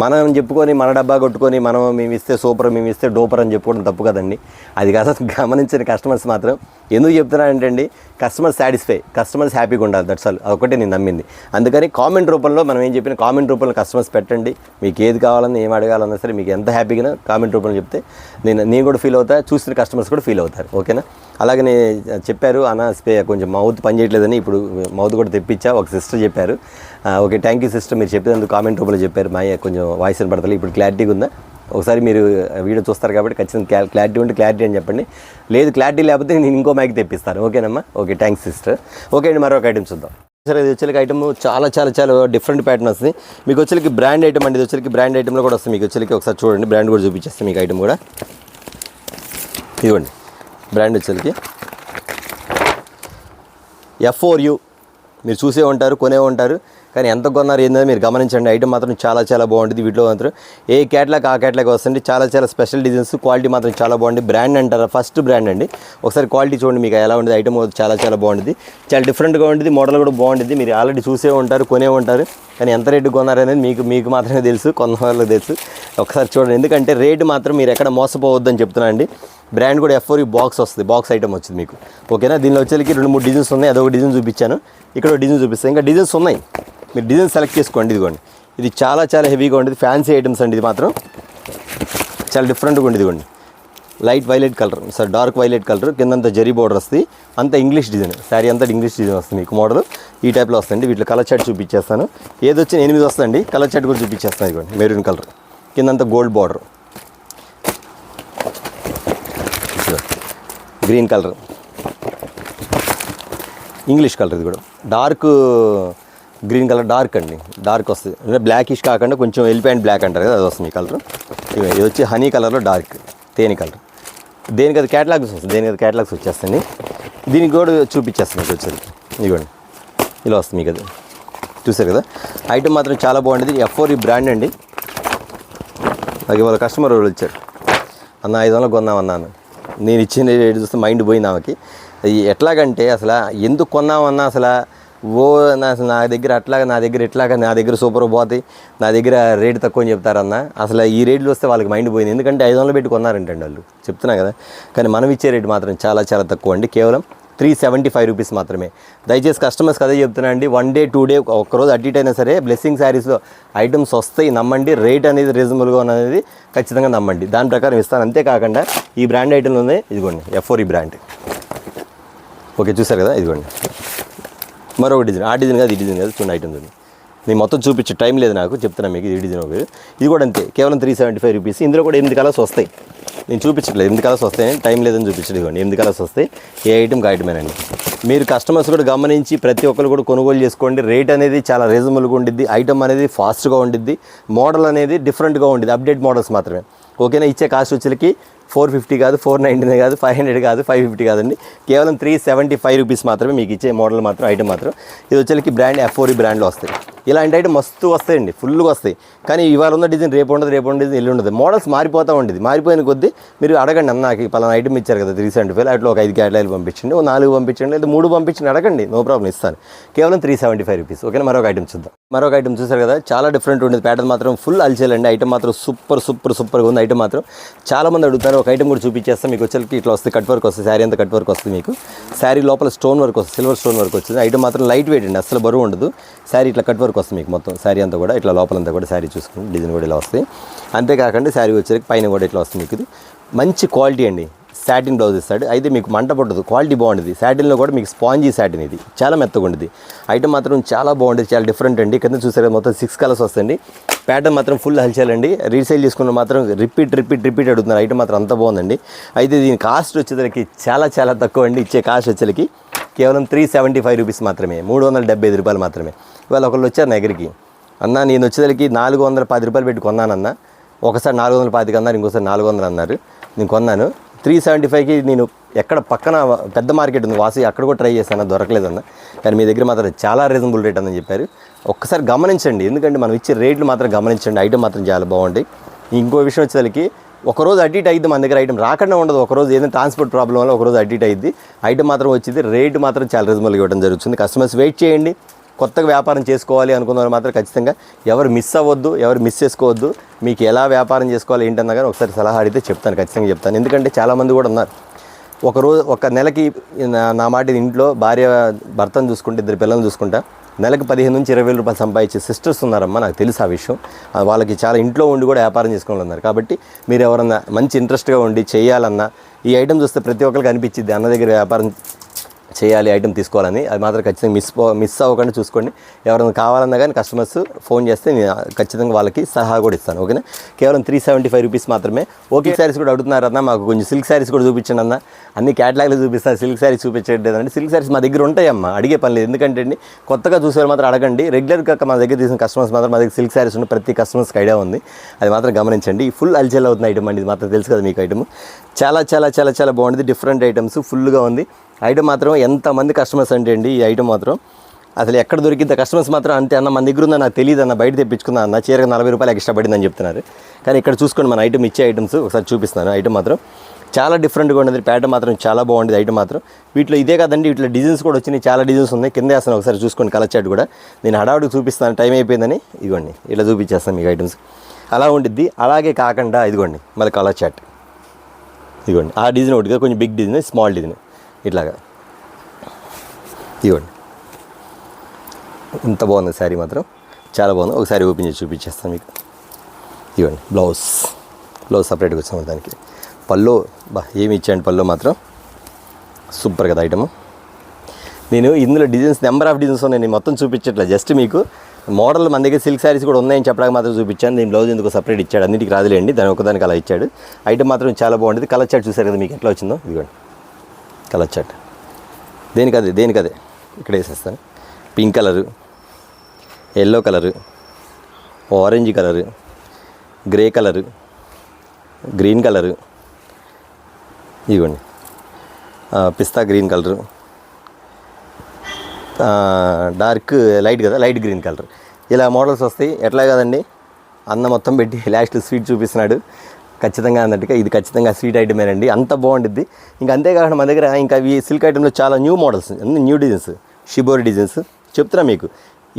మనం చెప్పుకొని మన డబ్బా కొట్టుకొని మేము ఇస్తే సూపర్, మేము ఇస్తే డోపర్ అని చెప్పుకోవడం తప్పు కదండి. అది కాదు గమనించిన కస్టమర్స్ మాత్రం. ఎందుకు చెప్తున్నానంటే అండి, కస్టమర్స్ సాటిస్ఫై, కస్టమర్స్ హ్యాపీగా ఉండాలి, దట్స్ ఆల్. అదొకటే నేను నమ్మింది. అందుకని కామెంట్ రూపంలో మనం ఏం చెప్పిన కామెంట్ రూపంలో కస్టమర్స్ పెట్టండి. మీకు ఏది కావాలన్నా ఏం అడగాలన్నా సరే మీకు ఎంత హ్యాపీగా కామెంట్ రూపంలో చెప్తే నేను కూడా ఫీల్ అవుతా, చూసిన కస్టమర్స్ కూడా ఫీల్ అవుతారు, ఓకేనా? అలాగనే చెప్పారు అన్న కొంచెం మౌత్ పని చేయట్లేదని, ఇప్పుడు మౌత్ కూడా తెప్పించా, ఒక సిస్టర్ చెప్పారు. ఓకే, థ్యాంక్ యూ సిస్టర్, మీరు చెప్పేందుకు కామెంట్ రూపంలో చెప్పారు. మా కొంచెం వాయిస్ వినపడతలేదు, ఇప్పుడు క్లారిటీగా ఉందా? ఒకసారి మీరు వీడియో చూస్తారు కాబట్టి ఖచ్చితంగా క్లారిటీ ఉంటే క్లారిటీ అని చెప్పండి, లేదు క్లారిటీ లేకపోతే నేను ఇంకో మైక్ తెప్పిస్తాను. ఓకేనమ్మా? Okay, thanks sister. ఓకే అండి, మరొక ఐటమ్ చూద్దాం. సరే, ఇది వచ్చేకి ఐటమ్ చాలా డిఫరెంట్ ప్యాటర్న్ వస్తుంది మీకు. వచ్చేకి బ్రాండ్ ఐటమ్ అండి, ఇది వచ్చేకి బ్రాండ్ ఐటమ్లో కూడా వస్తుంది మీకు. వచ్చేకి ఒకసారి చూడండి, బ్రాండ్ కూడా చూపించేస్తాను మీకు. ఐటమ్ కూడా ఇదిగోండి, బ్రాండ్ వచ్చేకి F4U. మీరు చూసే ఉంటారు, కొనే ఉంటారు, కానీ ఎంత కొన్నారు ఏంటో మీరు గమనించండి. ఐటమ్ మాత్రం చాలా బాగుంటుంది. వీటిలో మాత్రం ఏ క్యాట్లాగ్ ఆ క్యాట్లాగ్ వస్తుంది. చాలా స్పెషల్ డిజైన్స్, క్వాలిటీ మాత్రం చాలా బాగుంది. బ్రాండ్ అంటారా? ఫస్ట్ బ్రాండ్ అండి. ఒకసారి క్వాలిటీ చూడండి మీకు ఎలా ఉంటుంది. ఐటమ్ చాలా బాగుంటుంది, చాలా డిఫరెంట్గా ఉంటుంది. మోడల్ కూడా బాగుంటుంది. మీరు ఆల్రెడీ చూసే ఉంటారు, కొనే ఉంటారు, కానీ ఎంత రేటు కొన్నారనేది మీకు మాత్రమే తెలుసు, కొన్న వాళ్ళకి తెలుసు. ఒకసారి చూడండి, ఎందుకంటే రేటు మాత్రం మీరు ఎక్కడ మోసపోవద్దని చెప్తున్నా అండి. బ్రాండ్ కూడా F4U బాక్స్ వస్తుంది, బాక్స్ ఐటమ్ వచ్చింది మీకు. ఓకేనా? దీనిలో వచ్చేకి 2-3 డిజైన్స్ ఉన్నాయి. అదొక డిజైన్ చూపించాను, ఇక్కడ ఒక డిజైన్ చూపిస్తాను, ఇంకా డిజైన్స్ ఉన్నాయి. మీరు డిజైన్ సెలెక్ట్ చేసుకోండి. ఇదిగోండి, ఇది చాలా హెవీగా ఉంటుంది, ఫ్యాన్సీ ఐటమ్స్ అండి. ఇది మాత్రం చాలా డిఫరెంట్గా ఉంటుంది. ఇదిగోండి, light violet colour, sir dark violet colour, కిందంతా జరీ బోర్డర్ వస్తుంది, అంతా ఇంగ్లీష్ డిజైన్. శారీ అంతా ఇంగ్లీష్ డిజైన్ వస్తుంది మీకు. మోడల్ ఈ టైప్లో వస్తుంది. వీటిలో కలర్ చార్ట్ చూపించేస్తాను. ఏది వచ్చిన 8 వస్తుందండి. కలర్ చార్ట్ కూడా చూపించేస్తాను. ఇదిగోండి, మెరూన్ కలర్, కిందంతా gold border, green colour, English colour. ఇది కూడా డార్క్ గ్రీన్ కలర్, డార్క్ అండి, డార్క్ వస్తుంది. అంటే బ్లాకిష్ కాకుండా కొంచెం ఎలిఫెంట్ బ్లాక్ అంటారు కదా, అది వస్తుంది ఈ కలర్. ఇది వచ్చి హనీ కలర్లో డార్క్ తేనె కలర్. దేనికి అది క్యాటలాగ్స్ వస్తుంది, దేనికి అది క్యాటలాగ్స్ వచ్చేస్తాయి. దీనికి కూడా చూపించేస్తాను మీకు వచ్చేసరికి. ఇదిగోండి, ఇలా వస్తుంది మీకు. అది చూసారు కదా, ఐటమ్ మాత్రం చాలా బాగుంటుంది. F4U బ్రాండ్ అండి. నాకు ఇవాళ కస్టమర్ వచ్చారు, అన్న 500 కొన్నామన్నాను. నేను ఇచ్చిన రేటు చూస్తే మైండ్ పోయింది ఆమెకి. ఎట్లాగంటే అసలు ఎందుకు కొన్నామన్నా, అసలు నా దగ్గర అట్లాగా, నా దగ్గర సూపర్ పోతాయి, నా దగ్గర రేటు తక్కువ అని చెప్తారన్న. అసలు ఈ రేట్లు వస్తే వాళ్ళకి మైండ్ పోయింది, ఎందుకంటే 500 పెట్టి కొన్నారంటండి వాళ్ళు. చెప్తున్నా కదా, కానీ మనం ఇచ్చే రేటు మాత్రం చాలా తక్కువ అండి. కేవలం 375 రూపీస్ మాత్రమే. దయచేసి కస్టమర్స్కి అదే చెప్తున్నా అండి, 1 డే 2 డే ఒక్కరోజు అటు ఇటు అయినా సరే బ్లెస్సింగ్ శారీస్లో ఐటమ్స్ వస్తాయి, నమ్మండి. రేట్ అనేది రీజనబుల్గా ఉన్నది ఖచ్చితంగా నమ్మండి, దాని ప్రకారం ఇస్తాను. అంతేకాకుండా ఈ బ్రాండ్ ఐటమ్లు ఉన్నాయి. ఇదిగోండి, F4U బ్రాండ్. ఓకే, చూసారు కదా, ఇదిగోండి మరొక డిజైన్. ఆ డిజైన్ కాదు, ఈ డిజైన్ కాదు, చూడండి ఐటమ్ ఉంది. నేను మొత్తం చూపించే టైం లేదు నాకు, చెప్తున్నా మీకు. ఈ డిజైన్ ఒక ఇది కూడా అంతే, కేవలం 375 రూపీస్. ఇందులో కూడా 8 కలర్స్ వస్తాయి. నేను చూపించట్లేదు 8 కలర్స్ వస్తాయని, టైం లేదని చూపించలేదు. ఇవ్వండి, 8 కలర్స్ వస్తాయి. ఏ ఐటమ్కి ఐటమేనండి. మీరు కస్టమర్స్ కూడా గమనించి ప్రతి ఒక్కరు కూడా కొనుగోలు చేసుకోండి. రేట్ అనేది చాలా రీజనబుల్గా ఉండిద్ది, ఐటమ్ అనేది ఫాస్ట్గా ఉండిద్ది, మోడల్ అనేది డిఫరెంట్గా ఉండిద్ది, అప్డేట్ మోడల్స్ మాత్రమే. ఓకేనా? ఇచ్చే కాస్ట్ వచ్చేకి 450 కాదు, 499 కాదు, 500 కాదు, 550 కాదండి, కేవలం 375 రూపీస్ మాత్రమే మీకు ఇచ్చే మోడల్ మాత్రం, ఐటమ్ మాత్రం. ఇది వచ్చేకి బ్రాండ్ F4U బ్రాండ్లో వస్తాయి. ఇలాంటి ఐటమ్ మస్తు వస్తాయండి, ఫుల్గా వస్తాయి. కానీ ఇవాళ ఉన్న డిజైన్ రేపు ఉండదు, ఎల్లుండి ఉండదు. మోడల్స్ మారిపోతూ ఉండేది. మారిపోయిన కొద్దీ మీరు అడగండి, అన్న నాకు పలానా ఐటమ్ ఇచ్చారు కదా 375, అట్లా ఒక 5 క్యాటలాగ్లు పంపించండి, ఓ 4 పంపించండి, లేదా 3 పంపించండి, అడగండి, నో ప్రాబ్లం, ఇస్తాను. కేవలం 375 రూపీస్. ఓకేనా? మరొక ఐటమ్ చూద్దాం. మరొక ఐటమ్ చూసారు కదా, చాలా డిఫరెంట్ ఉండేది. ప్యాటర్న్ మాత్రం ఫుల్ అల్చేలండి. ఐటమ్ మాత్రం సూపర్గా ఉంది. ఐటమ్ మాత్రం చాలామంది అడుగుతారు. ఒక ఐటమ్ కూడా చూపించేస్తాం మీకు. వచ్చేకి ఇట్లా వస్తుంది, కట్ వర్క్ వస్తుంది, శారీ అంతా కట్ వర్క్ వస్తుంది మీకు. శారీ లోపల స్టోన్ వర్క్ వస్తుంది, సిల్వర్ స్టోన్ వర్క్ వచ్చింది. ఐటమ్ మాత్రం లైట్ వెయిట్ అండి, అసలు బరువు ఉండదు. శారీ ఇట్లా కట్ వర్క్ వస్తుంది మీకు మొత్తం. శారీ అంతా కూడా ఇట్లా లోపలంతా కూడా శారీ చూసుకుని డిజైన్ కూడా ఇలా వస్తాయి. అంతేకాకుండా శారీ వచ్చేకి పైన కూడా ఇట్లా వస్తుంది మీకు. ఇది మంచి క్వాలిటీ అండి. సాటిన్ బ్లౌజ్ ఇస్తాడు, అయితే మీకు మంట పట్టదు, క్వాలిటీ బాగుంటుంది. సాటిన్లో కూడా మీకు స్పాంజీ సాటిన్, ఇది చాలా మెత్తగా ఉంటుంది. ఐటమ్ మాత్రం చాలా బాగుంటుంది, చాలా డిఫరెంట్ అండి. కింద చూసారు మొత్తం 6 కలర్స్ వస్తాయండి. ప్యాటర్న్ మాత్రం ఫుల్ హల్చేలండి. రీసేల్ చేసుకున్న మాత్రం రిపీట్ అడుగుతున్నారు. ఐటమ్ మాత్రం అంత బాగుందండి. అయితే దీని కాస్ట్ వచ్చేసరికి చాలా తక్కువ అండి. ఇచ్చే కాస్ట్ వచ్చేసరికి కేవలం 375 రూపీస్ మాత్రమే, 375 రూపాయలు మాత్రమే. ఇవాళ ఒకళ్ళు వచ్చారు నా దగ్గరికి, అన్న నేను వచ్చేసరికి 410 రూపాయలు పెట్టి కొన్నానన్న. ఒకసారి 420 అన్నారు, ఇంకోసారి 400 అన్నారు. నేను కొన్నాను 375కి. నేను ఎక్కడ పక్కన పెద్ద మార్కెట్ ఉంది వాసి, అక్కడ కూడా ట్రై చేశాను, దొరకలేదన్న. కానీ మీ దగ్గర మాత్రం చాలా రీజనబుల్ రేట్ అని చెప్పారు. ఒక్కసారి గమనించండి, ఎందుకంటే మనం ఇచ్చే రేట్లు మాత్రం గమనించండి. ఐటమ్ మాత్రం చాలా బాగుంటాయి. ఇంకో విషయం వచ్చేసరికి ఒకరోజు అటు ఇటు అయ్యిద్ది, మన దగ్గర ఐటమ్ రాకుండా ఉండదు. ఒకరోజు ఏదైనా ట్రాన్స్పోర్ట్ ప్రాబ్లం వల్ల ఒకరోజు అటు ఇటు అయ్యిద్ది. ఐటమ్ మాత్రం వచ్చింది, రేటు మాత్రం చాలా రీజనబుల్గా ఇవ్వడం జరుగుతుంది. కస్టమర్స్ వెయిట్ చేయండి. కొత్తగా వ్యాపారం చేసుకోవాలి అనుకున్నవారు మాత్రం ఖచ్చితంగా ఎవరు మిస్ అవ్వద్దు, ఎవరు మిస్ చేసుకోవద్దు. మీకు ఎలా వ్యాపారం చేసుకోవాలి ఏంటన్నా కానీ ఒకసారి సలహా అడిగితే చెప్తాను, ఖచ్చితంగా చెప్తాను. ఎందుకంటే చాలామంది కూడా ఉన్నారు, ఒక నెలకి నా మాట ఇంట్లో భర్తను చూసుకుంటే, 2 పిల్లల్ని చూసుకుంటా, నెలకు 15 నుంచి 20 వేల రూపాయలు సంపాదించే సిస్టర్స్ ఉన్నారమ్మా, నాకు తెలుసు ఆ విషయం. వాళ్ళకి చాలా ఇంట్లో ఉండి కూడా వ్యాపారం చేసుకోవాలి ఉన్నారు. కాబట్టి మీరు ఎవరన్నా మంచి ఇంట్రెస్ట్గా ఉండి చేయాలన్నా, ఈ ఐటమ్ చూస్తే ప్రతి ఒక్కరికి అనిపించింది అన్న దగ్గర వ్యాపారం చేయాలి, ఐటమ్ తీసుకోవాలని. అది మాత్రం ఖచ్చితంగా మిస్ అవ్వకుండా చూసుకోండి. ఎవరైనా కావాలన్నా కానీ కస్టమర్స్ ఫోన్ చేస్తే నేను ఖచ్చితంగా వాళ్ళకి సలహా కూడా ఇస్తాను. ఓకేనా, కేవలం 375 రూపీస్ మాత్రమే. ఓకే, శారీస్ కూడా అడుగుతున్నారు అన్న, మాకు కొంచెం సిల్క్ శారీస్ కూడా చూపించండి అన్న. అన్ని క్యాటలాగ్లు చూపిస్తారు, సిల్క్ శారీస్ చూపించట్లేదండి. సిల్క్ శారీస్ మా దగ్గర ఉంటాయమ్మా, అడిగే పని లేదు. ఎందుకంటే అండి కొత్తగా చూసేవాళ్ళు మాత్రం అడగండి. రెగ్యులర్గా మా దగ్గర తీసిన కస్టమర్స్ మాత్రం మా దగ్గర సిల్క్ శారీస్ ఉన్న ప్రతి కస్టమర్స్కి ఐడియా ఉంది, అది మాత్రం గమనించండి. ఫుల్ అల్చేల్ అవుతుంది ఐటమ్ అండి, ఇది మాత్రం తెలుసు కదా మీకు. ఐటమ్ చాలా చాలా చాలా చాలా బాగుంది, డిఫరెంట్ ఐటమ్స్ ఫుల్గా ఉంది. ఐటమ్ మాత్రం ఎంతమంది కస్టమర్స్ అంటే అండి, ఈ ఐటమ్ మాత్రం అసలు ఎక్కడ దొరికింది. కస్టమర్స్ మాత్రం అంతే అన్న, మన దగ్గర ఉందా నాకు తెలియదు అన్న, బయట తెప్పించుకుందా అన్న, చీరకు 40 రూపాయలు ఎక్స్ట్రా పడిందని చెప్తున్నారు. కానీ ఇక్కడ చూసుకోండి, మన ఐటమ్ ఇచ్చే ఐటమ్స్ ఒకసారి చూపిస్తున్నాను. ఐటమ్ మాత్రం చాలా డిఫరెంట్గా ఉండేది, ప్యాటర్న్ మాత్రం చాలా బాగుండేది. ఐటమ్ మాత్రం వీటిలో ఇదే కదండి, వీటిలో డిజైన్స్ కూడా వచ్చినాయి, చాలా డిజైన్స్ ఉన్నాయి. కింద వేస్తాను ఒకసారి చూసుకోండి, కలర్ చార్ట్ కూడా. నేను హడావుడికి చూపిస్తాను, టైం అయిపోయిందని. ఇదిగోండి ఇలా చూపించేస్తాను మీకు ఐటమ్స్, అలా ఉండిద్ది. అలాగే కాకుండా ఇదిగోండి మళ్ళీ కలర్ చార్ట్, ఇదిగోండి ఆ డిజైన్ ఒకటిగా, కొంచెం బిగ్ డిజైన్, స్మాల్ డిజైన్, ఇట్లాగా ఇవ్వండి. ఇంత బాగుంది శారీ మాత్రం, చాలా బాగుంది. ఒకసారి ఓపెన్ చేసి చూపించేస్తాను మీకు. ఇవ్వండి బ్లౌజ్ సపరేట్గా వచ్చాము దానికి. పళ్ళు ఏమి ఇచ్చాను, పళ్ళు మాత్రం సూపర్ కదా ఐటమ్. నేను ఇందులో డిజైన్స్ నెంబర్ ఆఫ్ డిజైన్స్ ఉన్నాయి, నేను మొత్తం చూపించట్లేదు, జస్ట్ మీకు మోడల్ మన దగ్గర సిల్క్ శారీస్ కూడా ఉన్నాయని చెప్పడానికి మాత్రం చూపించాను. నేను బ్లౌజ్ ఎందుకు సపరేట్ ఇచ్చాడు, అన్నిటికీ రాదులేండి, దాని ఒకదానికి అలా ఇచ్చాడు. ఐటమ్ మాత్రం చాలా బాగుంటుంది. కలర్ చార్ట్ చూసారు కదా మీకు ఎట్లా వచ్చిందో, ఇదిగోండి కలర్ చార్ట్. దేనికదే ఇక్కడ వేసేస్తాను. Pink colour, yellow colour, orange colour, grey colour, green colour, ఇవ్వండి పిస్తా గ్రీన్ కలరు, డార్క్ లైట్ కదా, లైట్ గ్రీన్ కలర్, ఇలా మోడల్స్ వస్తాయి. ఎట్లా కదండి, అన్న మొత్తం పెట్టి లాస్ట్ స్వీట్ చూపిస్తున్నాడు. ఖచ్చితంగా అన్నట్టుగా ఇది ఖచ్చితంగా స్వీట్ ఐటమేనండి, అంత బాగుంటుంది. ఇంకా అంతేకాకుండా మన దగ్గర ఇంకా ఈ సిల్క్ ఐటెంలో చాలా న్యూ మోడల్స్, అన్ని న్యూ డిజైన్స్, షిబోరి డిజైన్స్ చెప్తున్నా మీకు.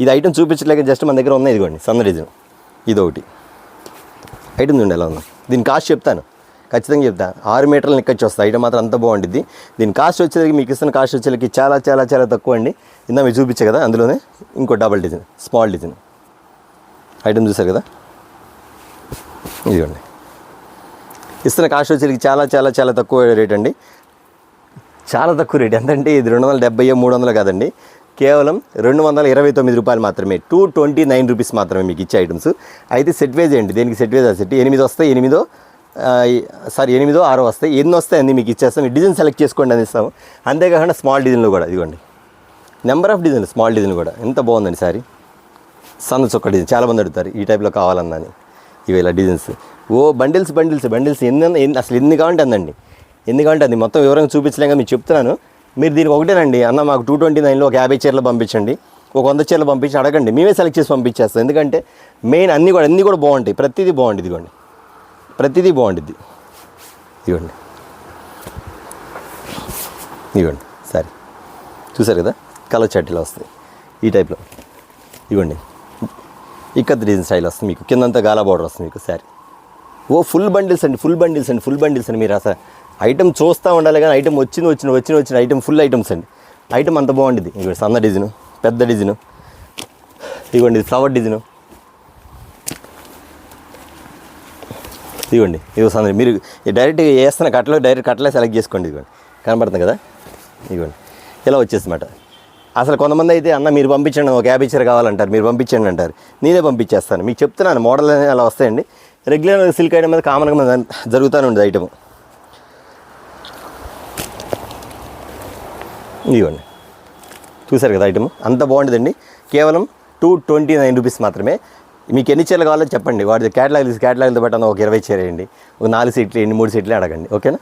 ఇది ఐటమ్ చూపించలేక జస్ట్ మన దగ్గర ఉన్నాయి. ఇదిగోండి సన్న డిజైన్, ఇదొకటి ఐటమ్ చూడండి ఎలా ఉందో. దీని కాస్ట్ చెప్తాను, ఖచ్చితంగా చెప్తాను. 6 మీటర్లు నిక్కచ్చి వస్తుంది. ఐటమ్ మాత్రం అంత బాగుంటుంది. దీని కాస్ట్ వచ్చేసరికి మీకు ఇస్తున్న కాస్ట్ వచ్చేసరికి చాలా చాలా చాలా తక్కువ అండి. ఇందా మీరు చూపించే కదా, అందులోనే ఇంకో double design, small design item చూసారు కదా, ఇదిగోండి. ఇస్తున్న కాస్ట్ వచ్చేసరికి చాలా చాలా చాలా తక్కువ రేట్ అండి, చాలా తక్కువ రేట్. ఎంతంటే ఇది 270 300 కాదండి, కేవలం 229 రూపాయలు మాత్రమే. 229 రూపీస్ మాత్రమే మీకు ఇచ్చే ఐటమ్స్. అయితే సెట్ వేజ్ అండి, దేనికి సెట్ వేజ్, ఆ సెట్ 8 వస్తాయి, 8 6 వస్తాయి, ఎన్ని వస్తాయి అన్నీ మీకు ఇచ్చేస్తాం. మీ డిజైన్ సెలెక్ట్ చేసుకోండి అని ఇస్తాము. అంతేకాకుండా స్మాల్ డిజైన్లో కూడా ఇదిగోండి number of design, small design కూడా ఎంత బాగుందండి సారీ. సన్న చొక్క డిజైన్ చాలామంది అడుగుతారు ఈ టైప్లో కావాలన్నని. ఇవి ఇలా డిజైన్స్ బండిల్స్ అసలు ఎన్ని కావాలంటే అందండి, ఎన్ని కావాలంటే అది మొత్తం వివరంగా చూపించలేక మీకు చెప్తున్నాను. మీరు దీనికి ఒకటేనండి, అన్న మాకు 229లో ఒక 50 చీరలు పంపించండి, ఒక 100 చీరలు పంపించి అడగండి, మేమే సెలెక్ట్ చేసి పంపించేస్తాం. ఎందుకంటే మెయిన్ అన్నీ కూడా బాగుంటాయి, ప్రతిదీ బాగుంటుంది. ఇదిగోండి ప్రతిదీ బాగుంటుంది. ఇవ్వండి సరే చూసారు కదా, కలర్ చార్ట్ ఇలా వస్తాయి ఈ టైప్లో. ఇవ్వండి ఇక్కత్ డిజైన్ స్టైల్ వస్తుంది మీకు, కిందంతా గాలా బార్డర్ వస్తుంది మీకు శారీ. ఫుల్ బండిల్స్ అండి. మీరు అసలు ఐటమ్ చూస్తూ ఉండాలి కానీ ఐటమ్ వచ్చిన ఐటమ్ ఫుల్ ఐటమ్స్ అండి. ఐటమ్ అంత బాగుంటుంది. ఇదిగోండి సన్న డిజైను, పెద్ద డిజైను, ఇదిగోండి ఫ్లవర్ డిజైను, ఇదిగోండి ఇది సన్న. మీరు డైరెక్ట్ వేస్తున్న డైరెక్ట్ కట్టలే సెలెక్ట్ చేసుకోండి. ఇదిగోండి కనబడుతుంది కదా, ఇదిగోండి ఇలా వచ్చేసిందన్నమాట. అసలు కొంతమంది అయితే అన్న మీరు పంపించండి, ఒక 50 చీర కావాలంటారు, మీరు పంపించండి అంటారు, నేనే పంపించేస్తాను. మీకు చెప్తున్నాను మోడల్ అనేది అలా వస్తాయండి. రెగ్యులర్ సిల్క్ ఐటమ్ మీద కామన్గా జరుగుతూనే ఉండదు ఐటమ్. ఇదిగోండి చూసారు కదా, ఐటమ్ అంత బాగుంటుందండి. కేవలం 229 రూపీస్ మాత్రమే. మీకు ఎన్ని చీరలు కావాలో చెప్పండి, వాటి క్యాటలాగ్తో బట్టి ఒక 20 చీర వేయండి, ఒక 4 సీట్లు వేయండి, 3 సీట్లు అడగండి. ఓకేనా,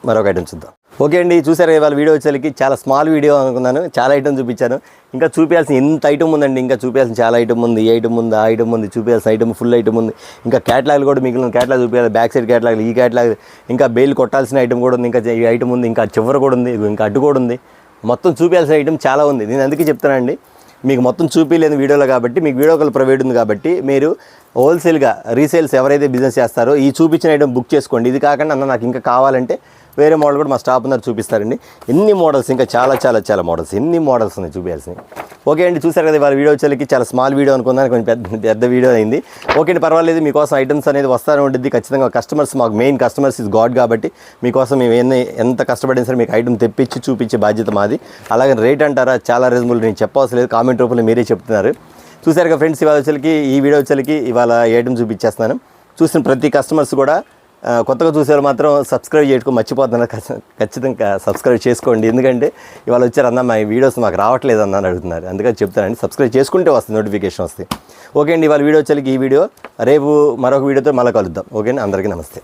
మరొక ఐటమ్ చూద్దాం. ఓకే అండి, చూసారు ఇవాళ వీడియో వచ్చేసరికి చాలా స్మాల్ వీడియో అనుకున్నాను, చాలా ఐటమ్ చూపించాను. ఇంకా చూపించాల్సిన ఎంత ఐటమ్ ఉందండి, ఇంకా చూపించాల్సిన చాలా ఐటమ్ ఉంది. ఈ ఐటమ్ ఉంది, ఆ ఐటమ్ ఉంది, చూపించాల్సిన ఐటమ్ ఫుల్ ఐటమ్ ఉంది. ఇంకా క్యాటలాగ్లు కూడా మిగిలిన క్యాటలాగ్ చూపించాలి, బ్యాక్ సైడ్ క్యాటలాగ్, ఈ క్యాటలాగ్, ఇంకా బెయిల్ కొట్టాల్సిన ఐటమ్ కూడా ఉంది, ఇంకా ఈ ఐటమ్ ఉంది, ఇంకా చివర కూడా ఉంది, ఇంకా అడ్డు కూడా ఉంది. మొత్తం చూపించాల్సిన ఐటమ్ చాలా ఉంది. నేను అందుకే చెప్తానండి, మీకు మొత్తం చూపించలేదు వీడియోలో కాబట్టి, మీకు వీడియో కాల్ ప్రొవైడ్ ఉంది కాబట్టి మీరు హోల్సేల్గా రీసేల్స్ ఎవరైతే బిజినెస్ చేస్తారో ఈ చూపించిన ఐటమ్ బుక్ చేసుకోండి. ఇది కాకుండా అన్న నాకు ఇంకా కావాలంటే వేరే మోడల్ కూడా మా స్టాఫ్ ఉన్నారు చూపిస్తారండి. ఎన్ని మోడల్స్, ఇంకా చాలా చాలా చాలా మోడల్స్, ఎన్ని మోడల్స్ ఉన్నాయి చూపించాల్సినవి. ఓకే అండి, చూసారు కదా వాళ్ళ వీడియో వచ్చేసరికి చాలా స్మాల్ వీడియో అనుకున్నాను, కొంచెం పెద్ద వీడియో అయింది. ఓకే అండి, పర్వాలేదు, మీకోసం ఐటమ్స్ అనేది వస్తూనే ఉంటుంది ఖచ్చితంగా. కస్టమర్స్ మాకు మెయిన్ కస్టమర్స్ ఇస్ గాడ్ కాబట్టి మీకోసం మేము ఎంత కష్టపడినా సరే మీకు ఐటమ్ తెప్పించి చూపించే బాధ్యత మాది. అలాగే రేట్ అంటారా, చాలా రీజనబుల్, నేను చెప్పవలసిన లేదు, కామెంట్ రూపంలో మీరే చెప్తున్నారు. చూసారు కదా ఫ్రెండ్స్, ఇవాళ వచ్చేసరికి ఈ వీడియో వచ్చేసరికి ఇవాళ ఐటమ్ చూపించేస్తున్నాను. చూసిన ప్రతి కస్టమర్స్ కూడా కొత్తగా చూసేవాళ్ళు మాత్రం సబ్స్క్రైబ్ చేసుకో మర్చిపోతున్నారు, ఖచ్చితంగా సబ్స్క్రైబ్ చేసుకోండి. ఎందుకంటే ఇవాళ వచ్చారు అన్న మా వీడియోస్ మాకు రావట్లేదు అన్న అని అడుగుతున్నారు, అందుకని చెప్తానండి, సబ్స్క్రైబ్ చేసుకుంటే వస్తుంది, నోటిఫికేషన్ వస్తాయి. ఓకే అండి, ఇవాళ వీడియో వచ్చేసరికి ఈ వీడియో, రేపు మరొక వీడియోతో మళ్ళీ కలుద్దాం. ఓకే అండి, అందరికీ నమస్తే.